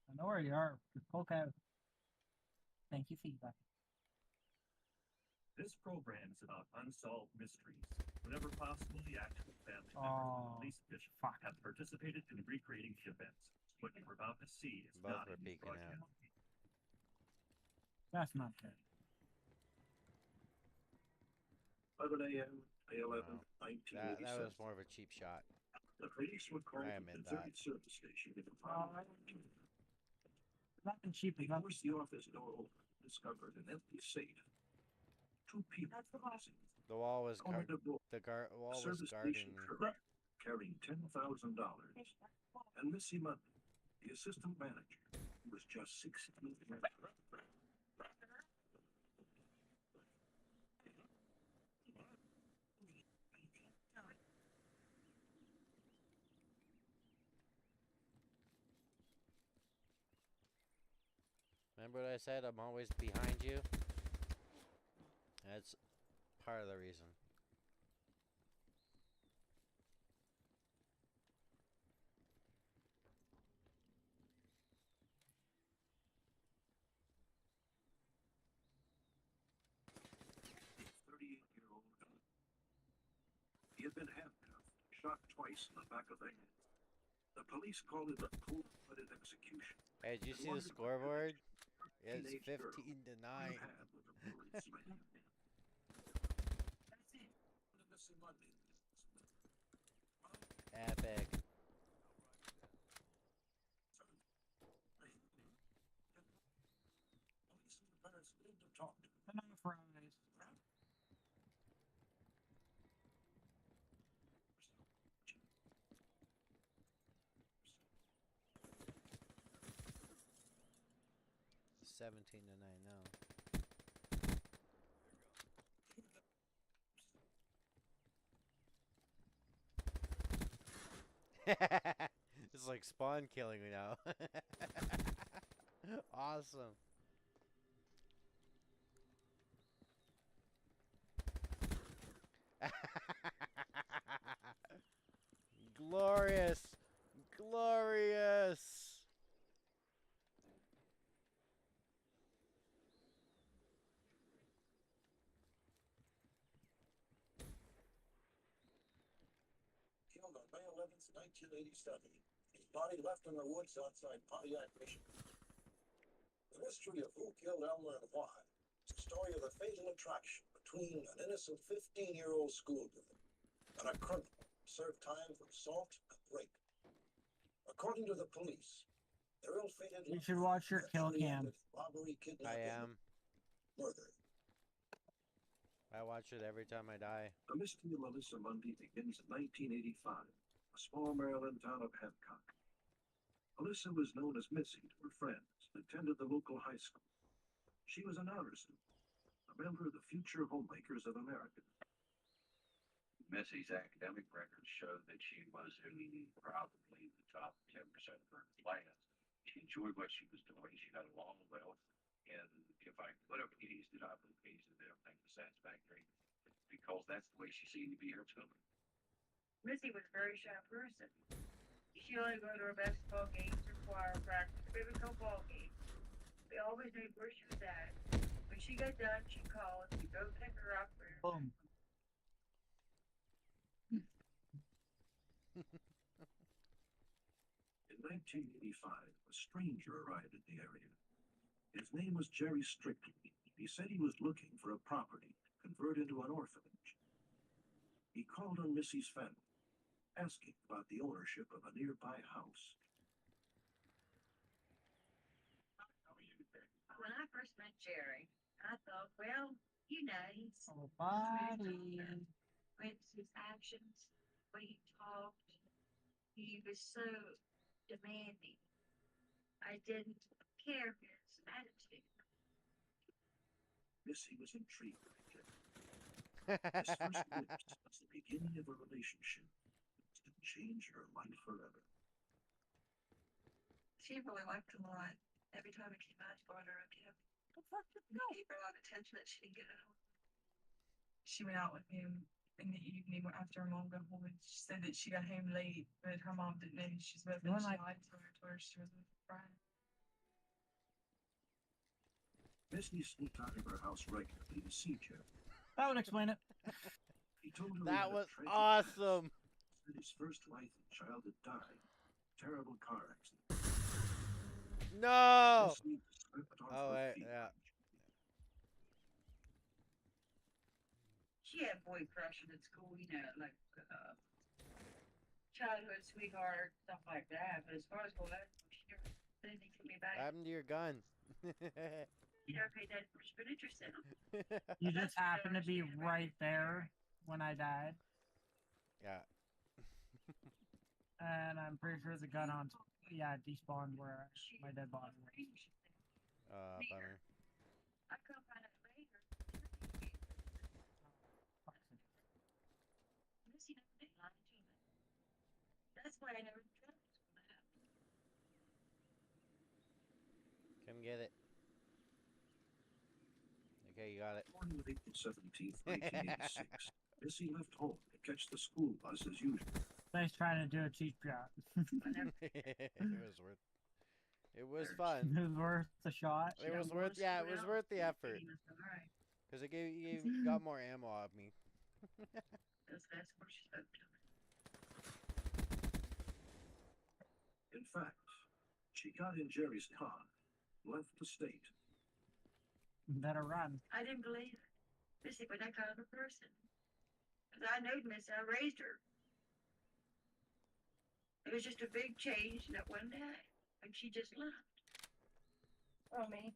I know where you are. Just poke out. Thank you, feedback. This program is about unsolved mysteries. Whenever possible, the actual family members Oh, and police officials fuck. have participated in recreating the events. What you're about to see is Both not were a new peeking out. broadcast. That's not good. 11 a.m., May 11, Wow. That 1987. was more of a cheap shot. The police were called I to admit the deserted that. service station in Nothing cheap They enough. forced the office door open and discovered an empty safe. Two people were missing. The wall was According to Bull, wall was service guarding. station clerk carrying $10,000, and Missy Mundy, the assistant manager, who was just 16 years old. Remember what I said? I'm always behind you. That's part of the reason. He had been handcuffed, shot twice in the back of the head. The police called it a cold-blooded execution. Hey, did you see the scoreboard? It's 15 to 9. Epic. Enough fries. $17 to 9 now. It's like spawn killing me now. Awesome. Glorious. Glorious. Killed on May 11th, 1987. His body left in the woods outside Pontiac, Michigan. The mystery of who killed Elmer and why is a story of the fatal attraction between an innocent 15-year-old schoolgirl and a criminal who served time for assault and rape. According to the police, their ill-fated You should watch your kill cam. robbery, I kidnapping, am. murder. I watch it every time I die. The mystery of Melissa Mundy begins in 1985, a small Maryland town of Hancock. Melissa was known as Missy to her friends and attended the local high school. She was an honor student, a member of the Future Homemakers of America. Missy's academic records showed that she was in probably the top 10% of her class. She enjoyed what she was doing. She got along well. And if I put up P's, did I put P's that everything was satisfactory? Because that's the way she seemed to be her children. Missy was a very shy person. She only go to her basketball games or choir practice, maybe football games. We always knew where she was at. When she got done, she'd call us. We'd go pick her up. Boom. In 1985, a stranger arrived in the area. His name was Jerry Strickland. He said he was looking for a property to convert into an orphanage. He called on Missy's family, asking about the ownership of a nearby house. When I first met Jerry, I thought, well, you know, he's Oh, buddy. went to his actions, the way he talked. He was so demanding. I didn't care for his attitude. Missy was intrigued by Jerry. His first glimpse was the beginning of a relationship that would change her life forever. She really liked him a lot. Every time he came out, he brought her a gift. He gave her a lot of attention that she didn't get at home. She went out with him in the evening after her mom got home, and she said that she got home late, but her mom didn't know who she was with, and she lied to her, told her she was with a friend. Missy sneaked out of her house regularly to see Jerry. That would explain it. He told her That he had a was tragic awesome. that his first wife and child had died in a terrible car accident. No. Missy slipped off Oh, her wait, feet. yeah. She had boy crushes at school, you know, like childhood sweetheart, stuff like that. But as far as boys, she never said anything to me What about it. happened to your gun? She never paid that much of an interest in them. You just happened to be right there when I died. Yeah. And I'm pretty sure the gun on, yeah, despawned where my dead body was. Bummer. I couldn't find out later. Missy never did lie to me. That's why I never trusted that. Come get it. Okay, you got it. Morning of April 17th, 1986, Missy left home to catch the school bus as usual. Nice trying to do a cheap shot. It was worth. It was fun. It was worth the shot. It was worth. Yeah, it was worth the effort. Because it got more ammo out of me. That's where she spoke to me. In fact, she got in Jerry's car, left the state. Better run. I didn't believe it. Missy was that kind of a person. Because I knowed Missy, I raised her. It was just a big change that one day. And she just left. Oh, me.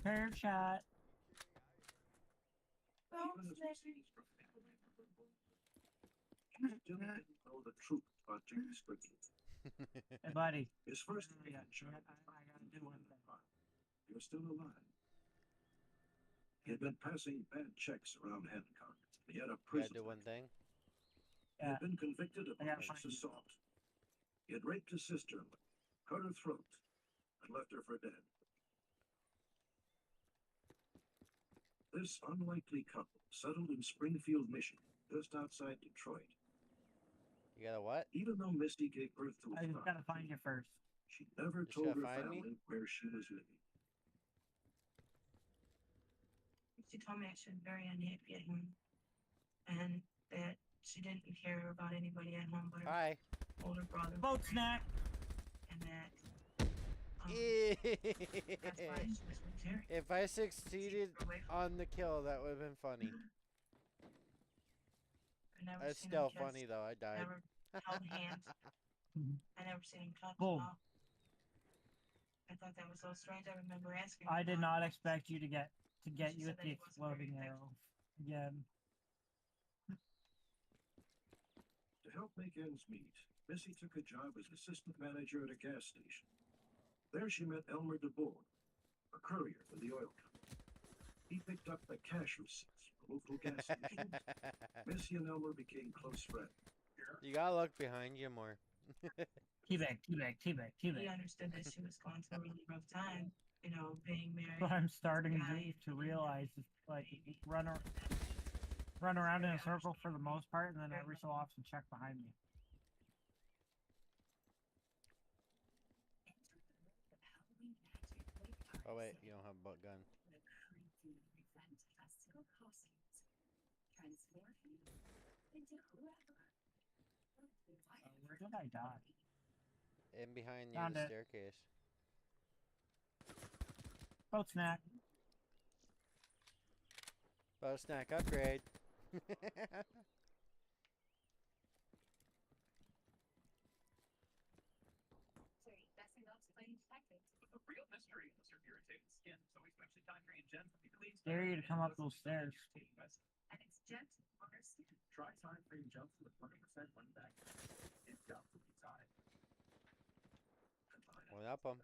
Fair shot. Even as Missy's professional she still didn't know the truth about Jerry Strickland. Hey, buddy. His first Yeah, child. I gotta do one thing. You're still alive. He had been passing bad checks around Hancock. He had a You prison. gotta do one thing. He had been convicted of I gotta malicious find- assault. He had raped his sister-in-law, cut her throat, and left her for dead. This unlikely couple settled in Springfield, Michigan, just outside Detroit. You got a what? Even though Misty gave birth to I a just son, gotta find you first. she never Just told gotta her find me? family where she was living. She told me I should very unhappy at home, and that she didn't care about anybody at home but her Hi. older brother. Boat snack. And that That's why she was with Jerry. If I succeeded on the kill, that would have been funny. I never It's seen still him kiss, funny though. I died. Never held hands. I never seen him touch Boom. at all. I thought that was so strange. I remember asking. I my did mom. not expect you to get She you with said that the he wasn't very exploding arrow again. To help make ends meet, Missy took a job as assistant manager at a gas station. There she met Elmer DeBoer, a courier for the oil company. He picked up the cash receipts for local gas stations. Missy and Elmer became close friends. You gotta look behind you more. Teabag, teabag, teabag, He teabag. understood that she was going through a really rough time, you know, being married. But I'm starting guy, to realize it's like run around in a circle for the most part, and then every so often check behind me. Oh wait, you don't have a butt gun. Where did I die? In behind you, Found the it. staircase. Boat snack. Bow snack upgrade. The real mystery is her irritated skin, so we especially time trained Jen from Italy. Dare you to come up those stairs. And it's gentle on her skin. Try time frame jumps with 100% one back. It jumps with each eye. One up 'em.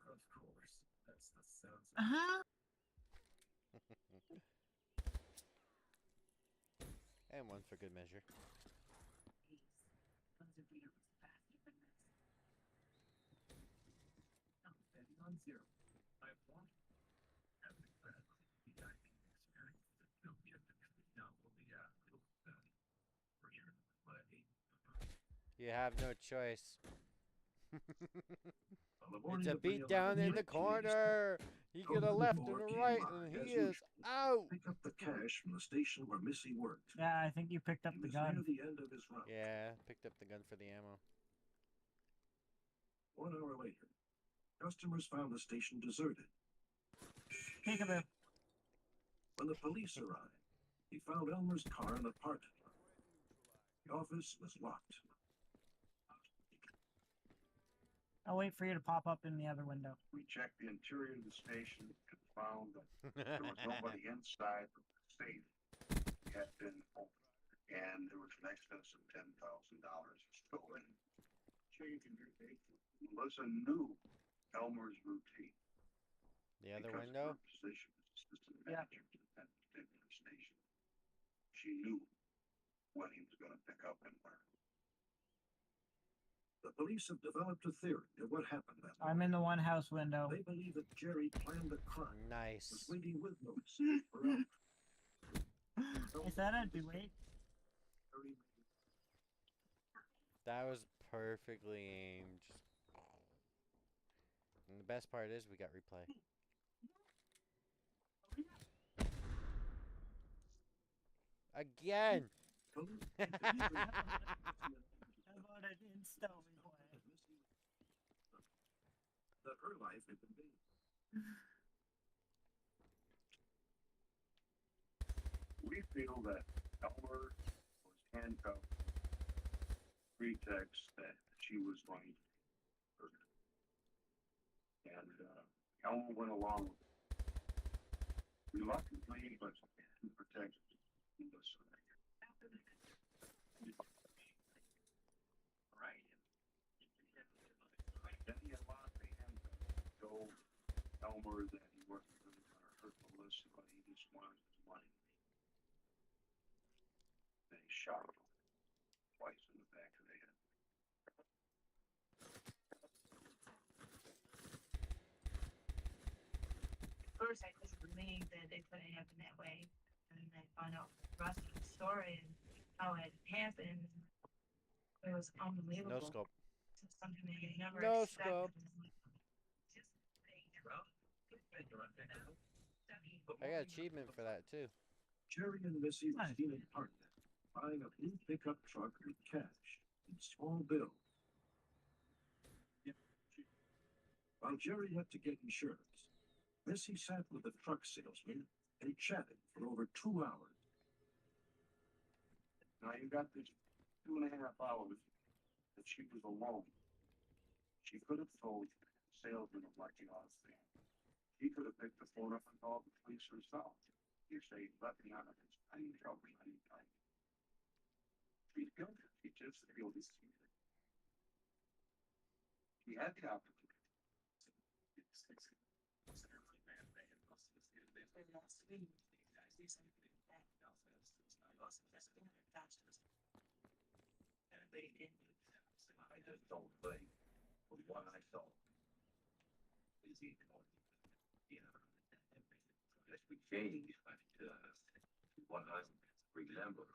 Of course, that's the sounds. And one for good measure. Betting on zero. I want having that diving experience that no typically now will be for your play. You have no choice. On the It's morning a of May beat down in 11th, the corner. He could have left and a right, and he is out. Pick up the cash from the station where Missy worked. Yeah, I think you picked up He the was near gun. the end of his run. Yeah, picked up the gun for the ammo. 1 hour later, customers found the station deserted. Peekaboo. When the police arrived, he found Elmer's car in the parking lot. The office was locked. I'll wait for you to pop up in the other window. We checked the interior of the station and found that there was nobody inside the safe had been opened, and there was an excess of $10,000 stolen. Melissa knew Elmer's routine. The other because window? of her position as assistant Yeah. manager to that particular station. She knew when he was going to pick up and where. The police have developed a theory of what happened that I'm in the one house window. They believe that Jerry planned the crime. Nice. Was waiting with Melissa for hours. I said I'd be wait. That was perfectly aimed. And the best part is we got replay. Again. How about an insta replay? That her life had been made. We feel that Elmer was handcuffed, pretext that she was going to hurt him. And Elmer went along with it. Reluctantly, but to protect Melissa. Right. Then he unlocked the handcuffs, told Elmer that he wasn't really going to hurt Melissa, but he just wanted his money. Then he shot him twice in the back of the head. At first, I couldn't believe that it could have happened that way. And then I found out the rest of the story and how it happened. It was unbelievable. No scope. It's something that you never No expected. scope. I got achievement for that too. Jerry and Missy were seen in partner, buying a blue pickup truck with cash and small bill While Jerry went to get insurance, Missy sat with the truck salesman and chatted for over 2 hours. Now you got this 2.5 hours that she was alone. She could have told the salesman of Lucky Odds thing. She could have picked the phone up and called the police herself. You say, let me out of this. I need help anytime. She's guilty. She just guilty. She had the opportunity. I just don't think with what I saw. Is he going to, as we change, what I remember.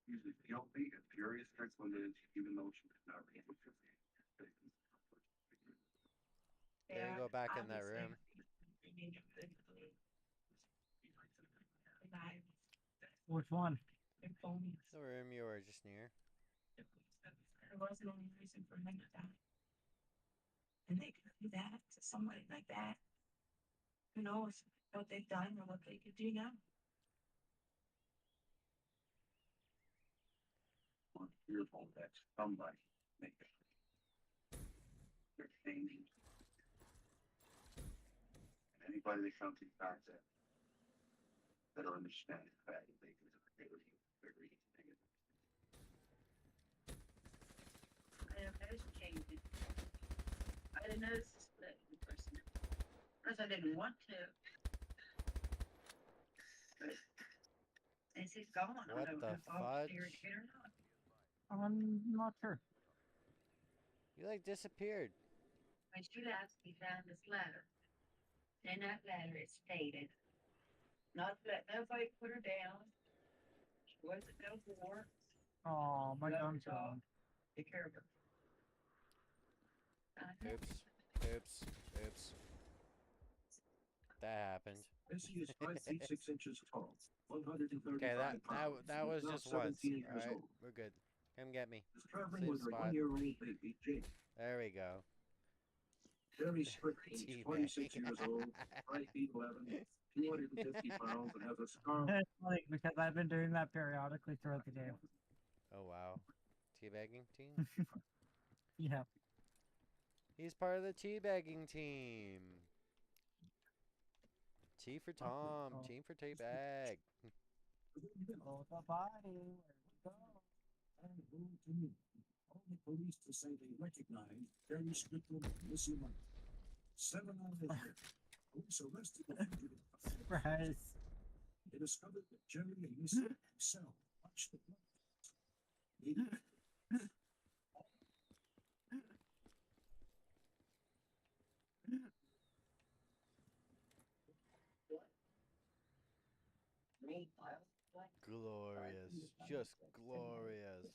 Usually guilty and furious Strickland is, even though she was not ready to be. There you go back in that room. Which one? The room you were just near. There wasn't any reason for them to die. And they could do that to somebody like that. Who knows what they've done or what they could do now? I'm fearful that somebody make it. They're changing. And anybody that comes in contact that understand the fact that they can very negative. I am very changing. I didn't notice the split in person. Because I didn't want to. But since he's gone, I What don't the know if I'll fudge? steer it or not. I'm not sure. You like disappeared. When she left, we found this letter. In that letter, it stated, not to let nobody put her down. She wasn't no war. Oh, my gun's gone. Take care of her. Oops. Oops. Oops. That happened. Missy is 5 feet 6 inches tall, 135 Okay, pounds. that was and now just once. 17 years Alright, old. we're good. Come get me. Is traveling Same with her spot. 1-year-old baby, Jake. There we go. Jerry Strickland is Teabag. 26 years old, 5 feet 11, 250 pounds, and has a scar. It's funny because I've been doing that periodically throughout the game. Oh wow. Teabagging team? Yeah. He's part of the teabagging team. T for Tom, team for teabag. Oh, the body. Where we go? And moved to me. Only police to say they recognize Jerry Strickland and Missy Money. 7 hours later, police arrested the fugitive. Surprise. They discovered that Jerry and Missy himself watched the blood. Glorious. Just glorious.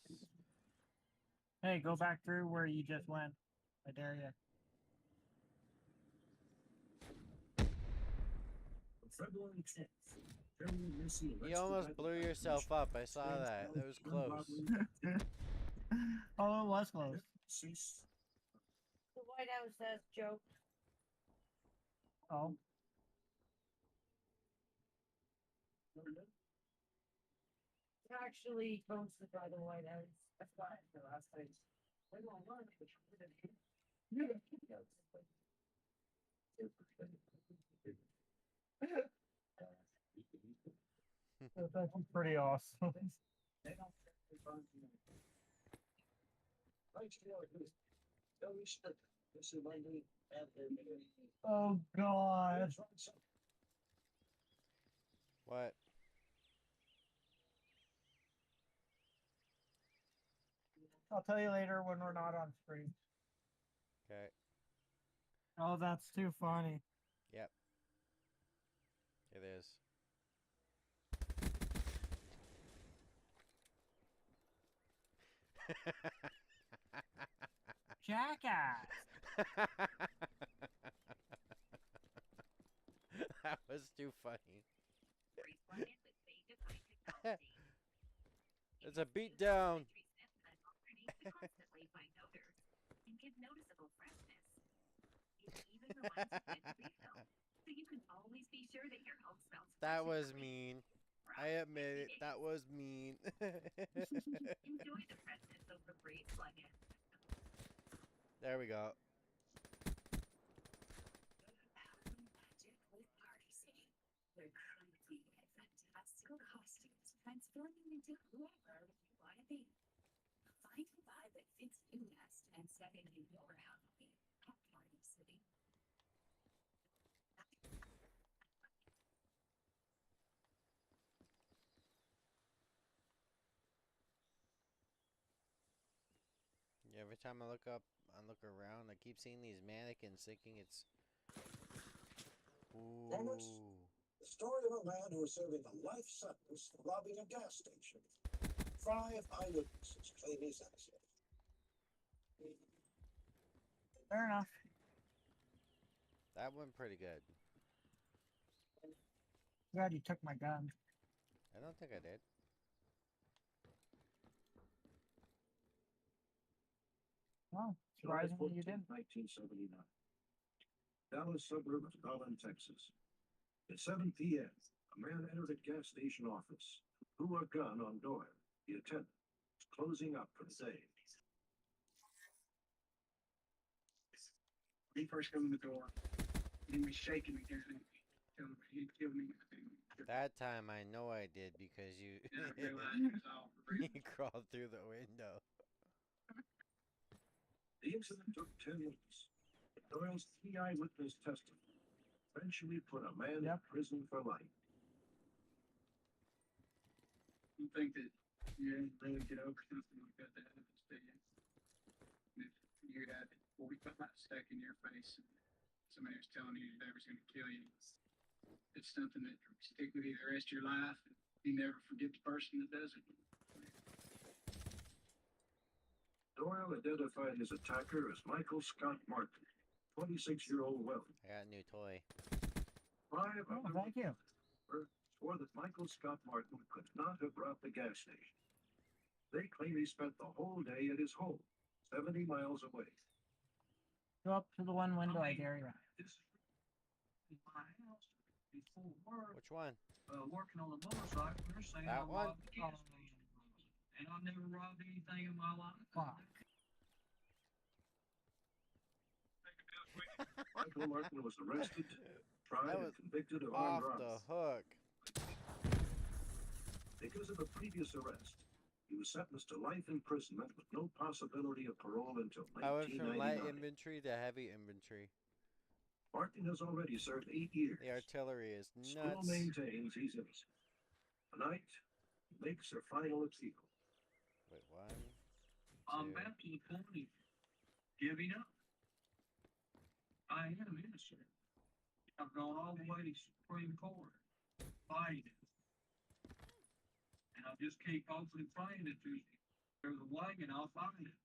Hey, go back through where you just went. I dare you. February 10th, Jerry and Missy You arrested almost by blew the yourself up. I saw James that. That was Allen close. robbery. Oh, it was close. Cease. The White House says joke. Oh. Actually posted by the White House. That's why the last time. We don't learn which would have been. That's pretty awesome. Oh God. What? I'll tell you later when we're not on screen. Okay. Oh, that's too funny. Yep. It is. Jackass. That was too funny. Responded with phase of high technology. It's a beatdown. give noticeable freshness. It even reminds you when to refill, so you can always be sure that your home smells fresh. That and was clean. mean. I admit it. That was mean. Enjoy the freshness of the Breeze plug-in. There we go. Magic with Party City, where creepy and fantastical costumes transform you into whoever you want to be. Find a vibe that fits you best and step into your Halloween at Party City. Every time I look around, I keep seeing these mannequins thinking it's. Ooh. The story of a man who was serving a life sentence for robbing a gas station. 5 eyewitnesses claim he's innocent. Fair enough. That went pretty good. Glad you took my gun. I don't think I did. Oh, July surprisingly you 14, did. 1979. Dallas suburb of Garland, Texas. At 7 p.m., a man entered a gas station office, threw a gun on Doyle, the attendant, closing up for the day. When he first come in the door, he was shaking me down and telling me he'd kill me. That time I know I did because you. And I realized it was all for real. You crawled through the window. The incident took 10 weeks. Doyle's 3 eyewitness testimony eventually put a man in prison for life. You think that you didn't really get over something like that happens to you? If you had 45 stuck in your face and somebody was telling you they was going to kill you, it's something that stick with you the rest of your life. And you never forget the person that does it. Doyle identified his attacker as Michael Scott Martin, 26-year-old Welsh. I got a new toy. 5 Oh, other thank you. swore that Michael Scott Martin could not have robbed the gas station. They claim he spent the whole day at his home, 70 miles away. Go up to the one window, I dare you. This is my house before work. Which one? Working on the motorcycle. They're saying That I one? robbed the gas station. And I've never robbed anything in my life. Fuck. Michael Martin was arrested, tried, That and was convicted of off armed robbery. the hook. Because of a previous arrest, he was sentenced to life imprisonment with no possibility of parole until I went from light 1999. infantry to heavy infantry. Martin has already served 8 years. The artillery is School nuts. maintains he's innocent. Tonight, he makes a final appeal. Wait, one, I'm two. back to the point of giving up. I am innocent. I've gone all the way to Supreme Court, fighting it. And I just keep hopefully praying that there's a way and I'll find it.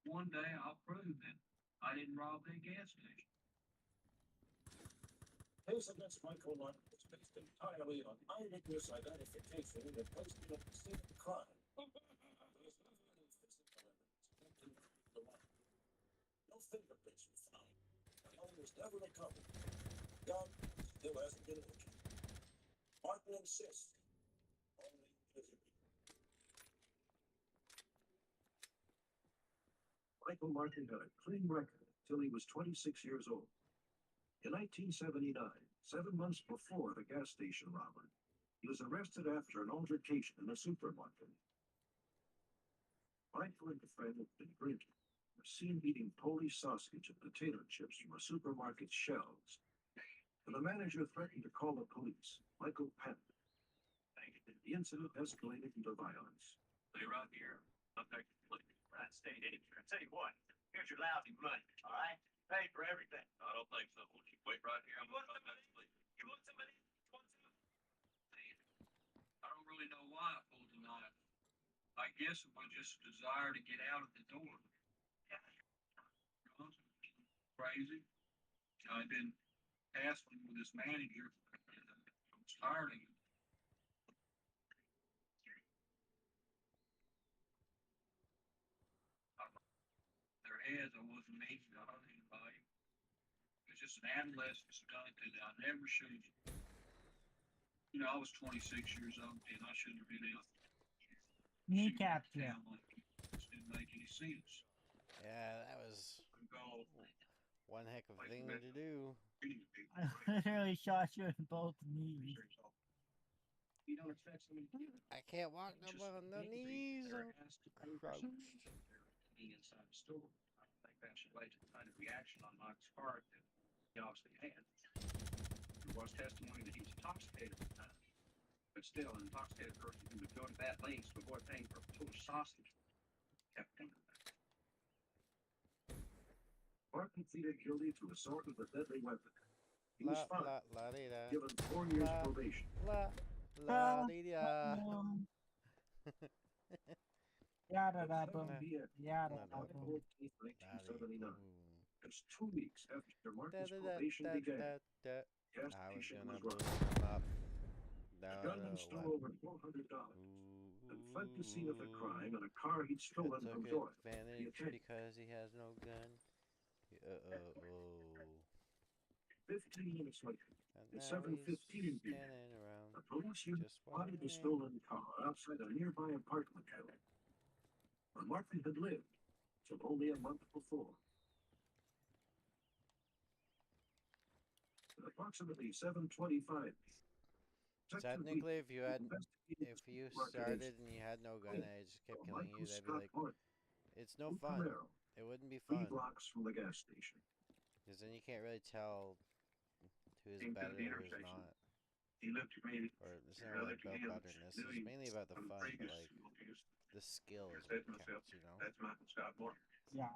One day I'll prove that I didn't rob that gas station. Case against Michael Martin is based entirely on eyewitness identification and placement of the scene of the crime. There's no physical evidence connecting the one. No fingerprints were found. The gun was never recovered. The gun still hasn't been located. Martin insists only physically. Michael Martin had a clean record until he was 26 years old. In 1979, 7 months before the gas station robbery, he was arrested after an altercation in a supermarket. Michael and a friend had been drinking, were seen eating Polish sausage and potato chips from a supermarket's shelves. When the manager threatened to call the police, Michael panicked. The incident escalated into violence. Stay right here. I'll take the police. Right, stay anywhere. I tell you what, here's your lousy money, all right? Pay for everything. I don't think so. Won't you wait right here? You want somebody? You want somebody? Want some? I don't really know why I pulled the knife. I guess it was just a desire to get out of the door. Crazy. I've been asking with this manager. I was tired of it. They're as I wasn't meaning to hurt anybody. It's just an adolescent stunt that I never should have. You know, I was 26 years old and I shouldn't have been out Kneecapped you. town like it just didn't make any sense. Yeah, that was Go one heck of a thing to do. I literally shot you in both knees. You don't expect somebody to I can't walk no more on the knees. I'm crouched. be inside the store. I don't think that should lead to the kind of reaction on Mike's part that he obviously had. There was testimony that he was intoxicated at the time. But still, an intoxicated person who would go to that lengths to avoid paying for a total sausage kept coming back. Martin pleaded guilty to assault with a deadly weapon. He was La fined, la la dee da. given 4 years La. probation. La la dee da. Yada da At boom. 7 p.m. Yada No, da no. boom. 14th, Da 1979, dee. just 2 weeks after Da Martin's da da probation da began, da da. gas I was station gonna was blow robbed. him up. The No, gunman no, stole what? over $400 and fled the scene of the crime in a car he'd I stolen took from Doyle. advantage attendant. because he has no gun. Oh. 15 minutes later, And at now 7:15 he's p.m., standing around the police unit just spotted the wondering. stolen car outside a nearby apartment building where Martin had lived till only a month before. At approximately 7:25, Technically, if you started and you had no gun and it just kept killing you, that'd be like, it's no fun. It wouldn't be 3 fun. blocks from the gas station. Because then you can't really tell who's Came to better the and who's intersection. not. He looked at me. Or it's not Another really about GM betterness. knew It's him mainly about the from fun, but previous like school years. the skill I is said what to myself, counts, you know? that's Michael Scott Moore. Yeah.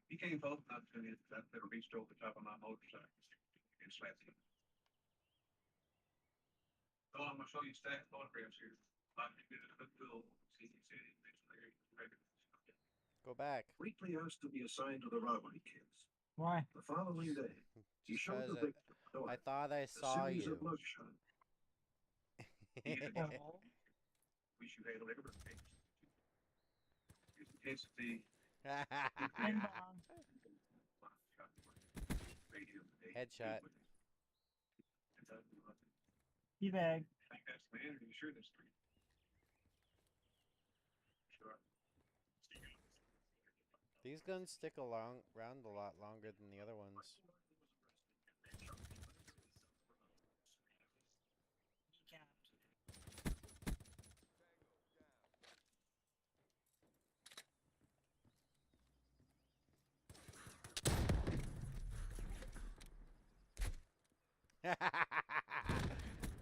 He came close enough to me that I reached over the top of my motorcycle and slapped him. So I'm gonna show you stat photographs here. I'm gonna put Bill, see, Go back. Wheatley asked to be assigned to the robbery kids. Why? The following day, he showed the Because victim I Doyle thought I a saw series you. of mugshots. Oh. We should handle it. Intensity. Bing bong. Headshot. Teabag. I think that's the man. Are you sure that's three? Sure. These guns stick around a lot longer than the other ones.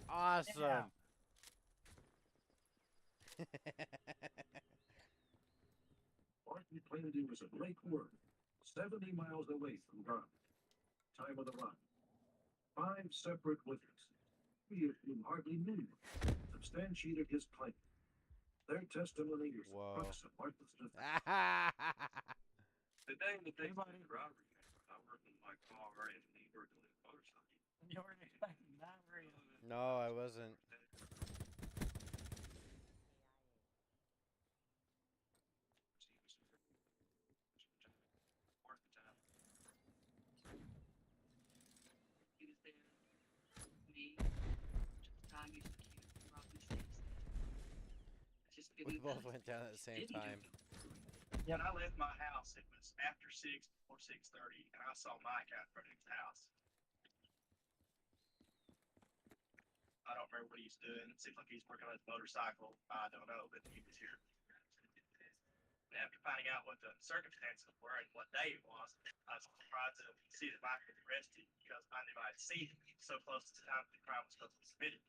Awesome. Martin claimed he was at Lake Worth, 70 miles away from Garland. Time of the run. 5 separate witnesses, 3 of whom hardly knew him, substantiated his claim. Their testimony was the crux of Martin's defense. The day that they did the robbery, I worked in my car and he worked on his motorcycle. You weren't expecting that, were you? No, I wasn't. He was there, me, Tom used to keep Robbie States. Just We both went down at the same time. When I left my house, it was after 6 or 6:30, and I saw Mike out front of his house. I don't remember what he's doing. It seems like he's working on his motorcycle. I don't know, but he was here. And after finding out what the circumstances were and what day it was, I was surprised to see that Mike was arrested because I knew I'd seen him so close to the time the crime was supposed to be committed.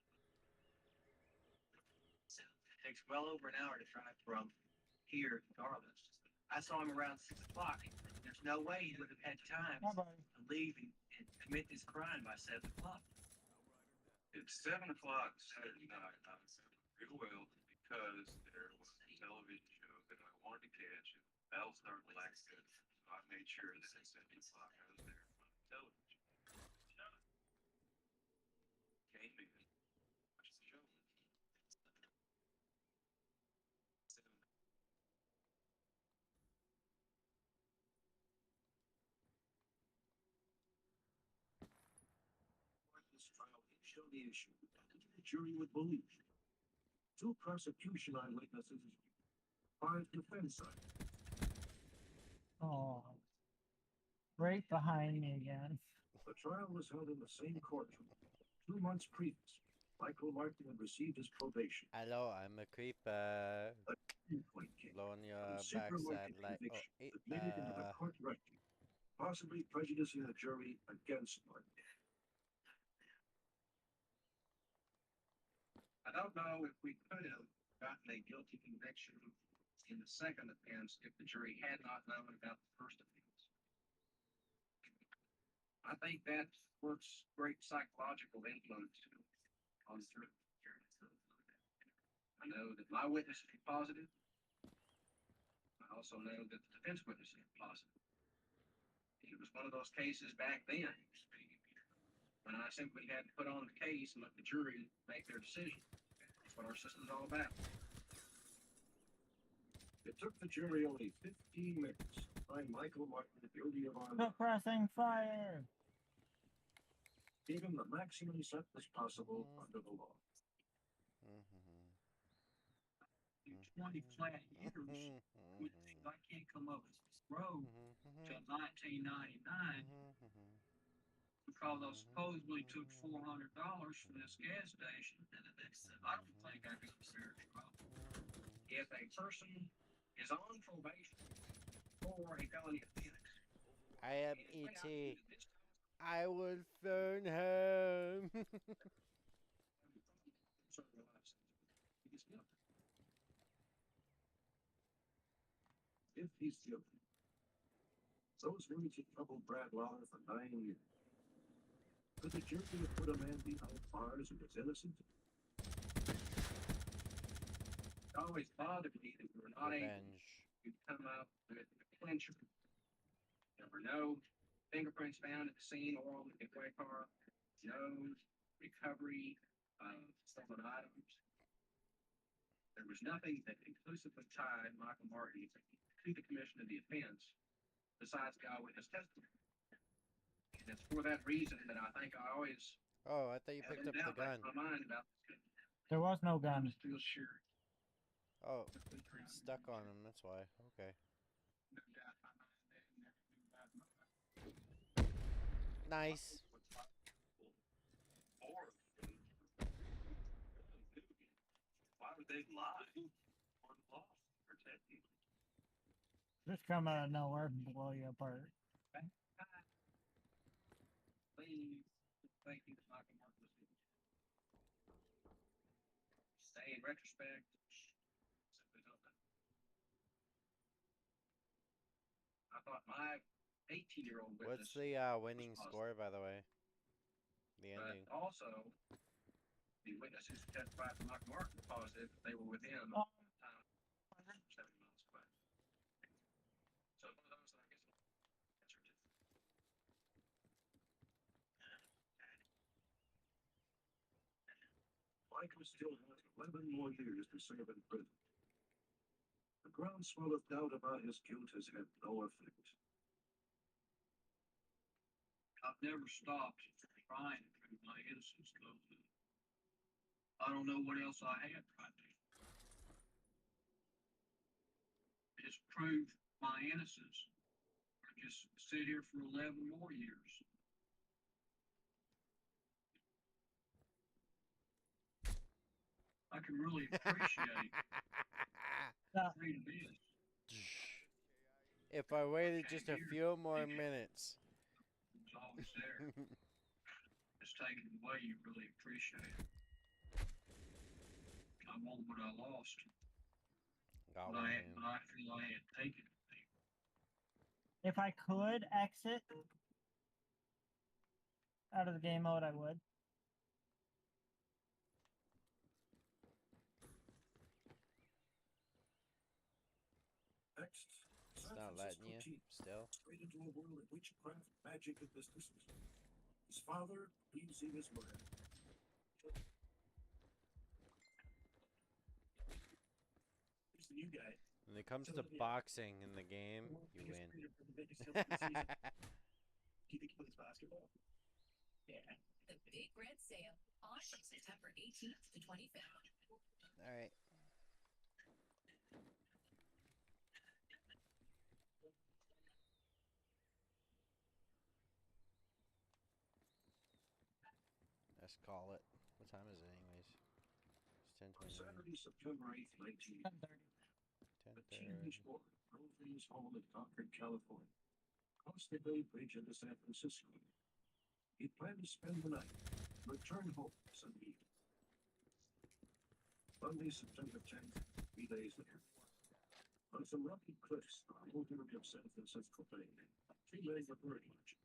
So it takes well over an hour to drive from here to Garland. I saw him around 6 o'clock. There's no way he would have had time to leave and commit this crime by 7 o'clock. It's 7 o'clock Saturday night. I remember real well because there was a television show that I wanted to catch. And that'll start like good. So I made sure that at 7 o'clock I was there on the television. Came in, watched the show. this trial hinged on the issue that the jury would believe. 2 prosecution eyewitnesses, 5 defense eyewitnesses. Oh, right behind me again. The trial was held in the same courtroom. 2 months previous, Michael Martin had received his probation. Hello, I'm a creeper. A point came. Blowing your A super backside Martin like. Oh, conviction admitted into the court record, possibly prejudicing the jury against Martin. I don't know if we could have gotten a guilty conviction in the second offense if the jury had not known about the first offense. I think that works great psychological influence on the jury. I know that my witnesses are positive. I also know that the defense witnesses are positive. It was one of those cases back then when I simply had to put on the case and let the jury make their decision. That's what our system's all about. It took the jury only 15 minutes to find Michael Martin guilty of armed robbery. Suppressing fire. Even the maximum sentence possible under the law. 20 flat years, which I can't come up with this road till 1999 because I supposedly took $400 from this gas station, and I don't think I got a serious problem. If a person is on probation for a felony offense, I am E.T. I will phone home. If he's guilty. Those words had troubled Brad Lawler for 9 years. Could the jury have put a man behind bars who was innocent? it always bothered me that we were not able to come up with a clincher. There were no fingerprints found at the scene or on the getaway car, no recovery of stolen items. There was nothing that conclusively tied Michael Martin to the commission of the offense besides the eyewitness testimony. And it's for that reason that I think I always Oh, I thought you picked up the gun. my mind about this. There was no gun. I'm still sure. Oh, stuck on him, that's why. Okay. Nice. Why would they lie for the law? Protect you. Just come out of nowhere and blow you apart. Please, thank you, Michael Martin. Say in retrospect, simply don't know. I thought my 18-year-old witness. What's the winning score, by the way? The ending. But also, the witnesses who testified for Michael Martin were positive that they were within time 7 months away. So one of those that I guess answer to. Michael still has 11 more years to serve in prison. The groundswell of doubt about his guilt has had no effect. I've never stopped trying to prove my innocence, though. I don't know what else I had tried to. Just prove my innocence. Or just sit here for 11 more years. I can really appreciate freedom is. If I waited just a few more minutes. It's always there. It's taken away, you really appreciate it. I want what I lost. Got But one, I feel I had taken it. If I could exit out of the game mode, I would. Next, It's San not letting Francisco you teen still. straight into a world of witchcraft, magic, and mysticism. His father believes he was murdered. Who's the new guy? When it comes to boxing in the game, you win. Do you think he plays basketball? The Big Red Sale on September 18th to 25th. Alright. Let's call it. What time is it anyways? It's On 10:29. Saturday, September 8th, 10:30. a teenage boy drove from his home in Concord, California, crossed the Bay Bridge into San Francisco. He planned to spend the night, return home Sunday evening. Monday, September 10th, 3 days later. On some rocky cliffs on the outskirts of San Francisco Bay, two men were bird watching.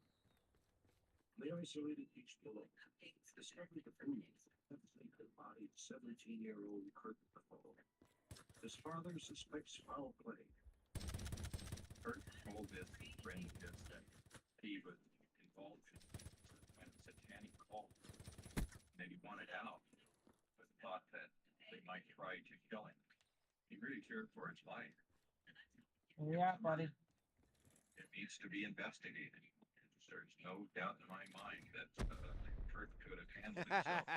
They isolated beach below, discovered the devastated body of 17-year-old Kurt Buffalo. His father suspects foul play. Kurt told his friend of his that he was involved in some kind of satanic cult, and that he wanted out, but thought that they might try to kill him. He really cared for his life. Yeah, buddy. It needs to be investigated. There's no doubt in my mind that Kurt could have handled himself.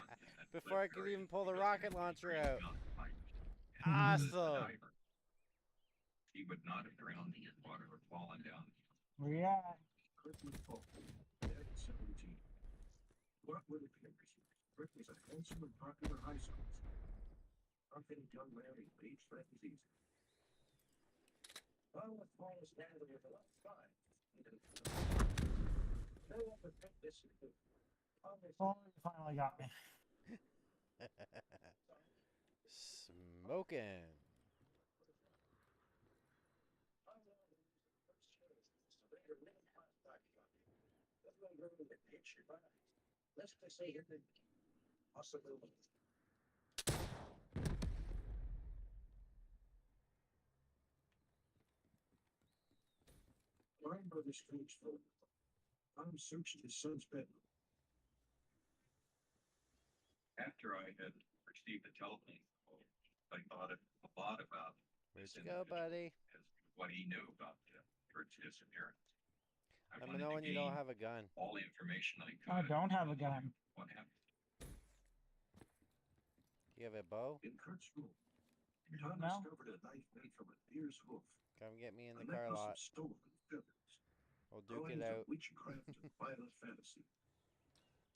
Before I could even pull the because rocket he was launcher trained out. mountain biker. Awesome. Diver. He would not have drowned in water or fallen down. Yeah. Kurt McFall, dead at 17. What would appear? Kurt was a handsome and popular high school student. Confident young man who made friends easy. Well, with Paul standing with a lot of fun. No one would think this is good. Oh, you finally got me. Smoking. Let's just say here the possibility. Learned by the strange phone. Tom searched his son's bedroom. After I had received the telephone call, I thought a lot about Where'd this you go, individual buddy? as to what he knew about Kurt's disappearance. I Let me wanted know to when you don't gain have a gun. all the information I could. I don't have a gun. What happened? You have a bow? In Kurt's room, Tom No. discovered a knife made from a deer's hoof. Come get me in A the car necklace lot. of stolen feathers. We'll duke it Drawings of out. witchcraft and violent fantasy.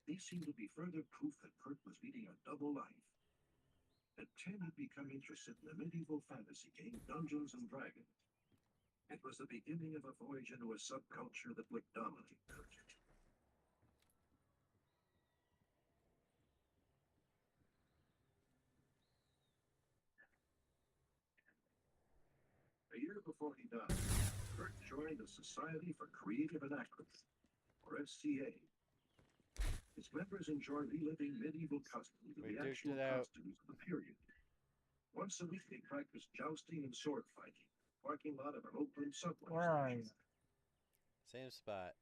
These seemed to be further proof that Kurt was leading a double life. At 10, he'd become interested in the medieval fantasy game Dungeons and Dragons. It was the beginning of a voyage into a subculture that would dominate Kurt. A year before he died, Kurt joined the Society for Creative Enactment, or SCA. Its members enjoy reliving medieval customs and We the duked actual it out. costumes of the period. Once a week, they practice jousting and sword fighting, parking lot of an Oakland subway Where are station. you? Same spot.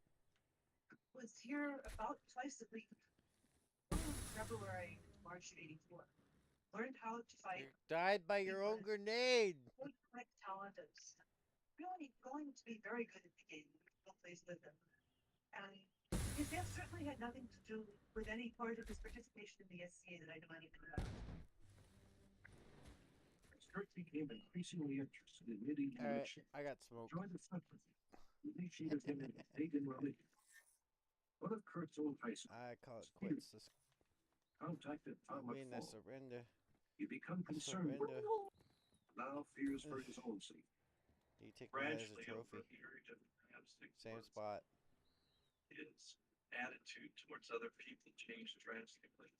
Was here about twice a week. February, March '84. Learned how to fight. You died by your own grenade. What correct talent is really going to be very good at the game. No place with them. And his death certainly had nothing to do with any part of his participation in the SCA that I know anything about. As Kurt became increasingly interested in medieval Alright, literature, I got smoke. joined the Symphony, who initiated him in pagan religion. One of Kurt's old high school I call it quits. This contacted Tom win, I McFall. surrender. He become concerned with Surrender. now fears for his own safety. You take me as a Gradually over trophy. a period of perhaps 6 Same months, spot. his attitude towards other people changed drastically.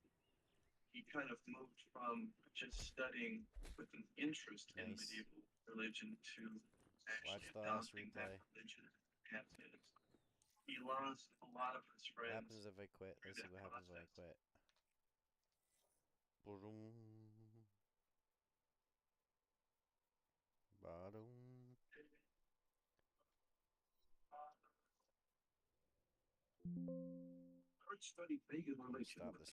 He kind of moved from just studying with an interest in Nice. medieval religion to actually Watch the last adopting that replay. religion as his. He lost a lot of his What friends. happens if I quit? through Let's see that what happens when I process. quit. Boom. Bottom. Kurt studied pagan religion Stop with this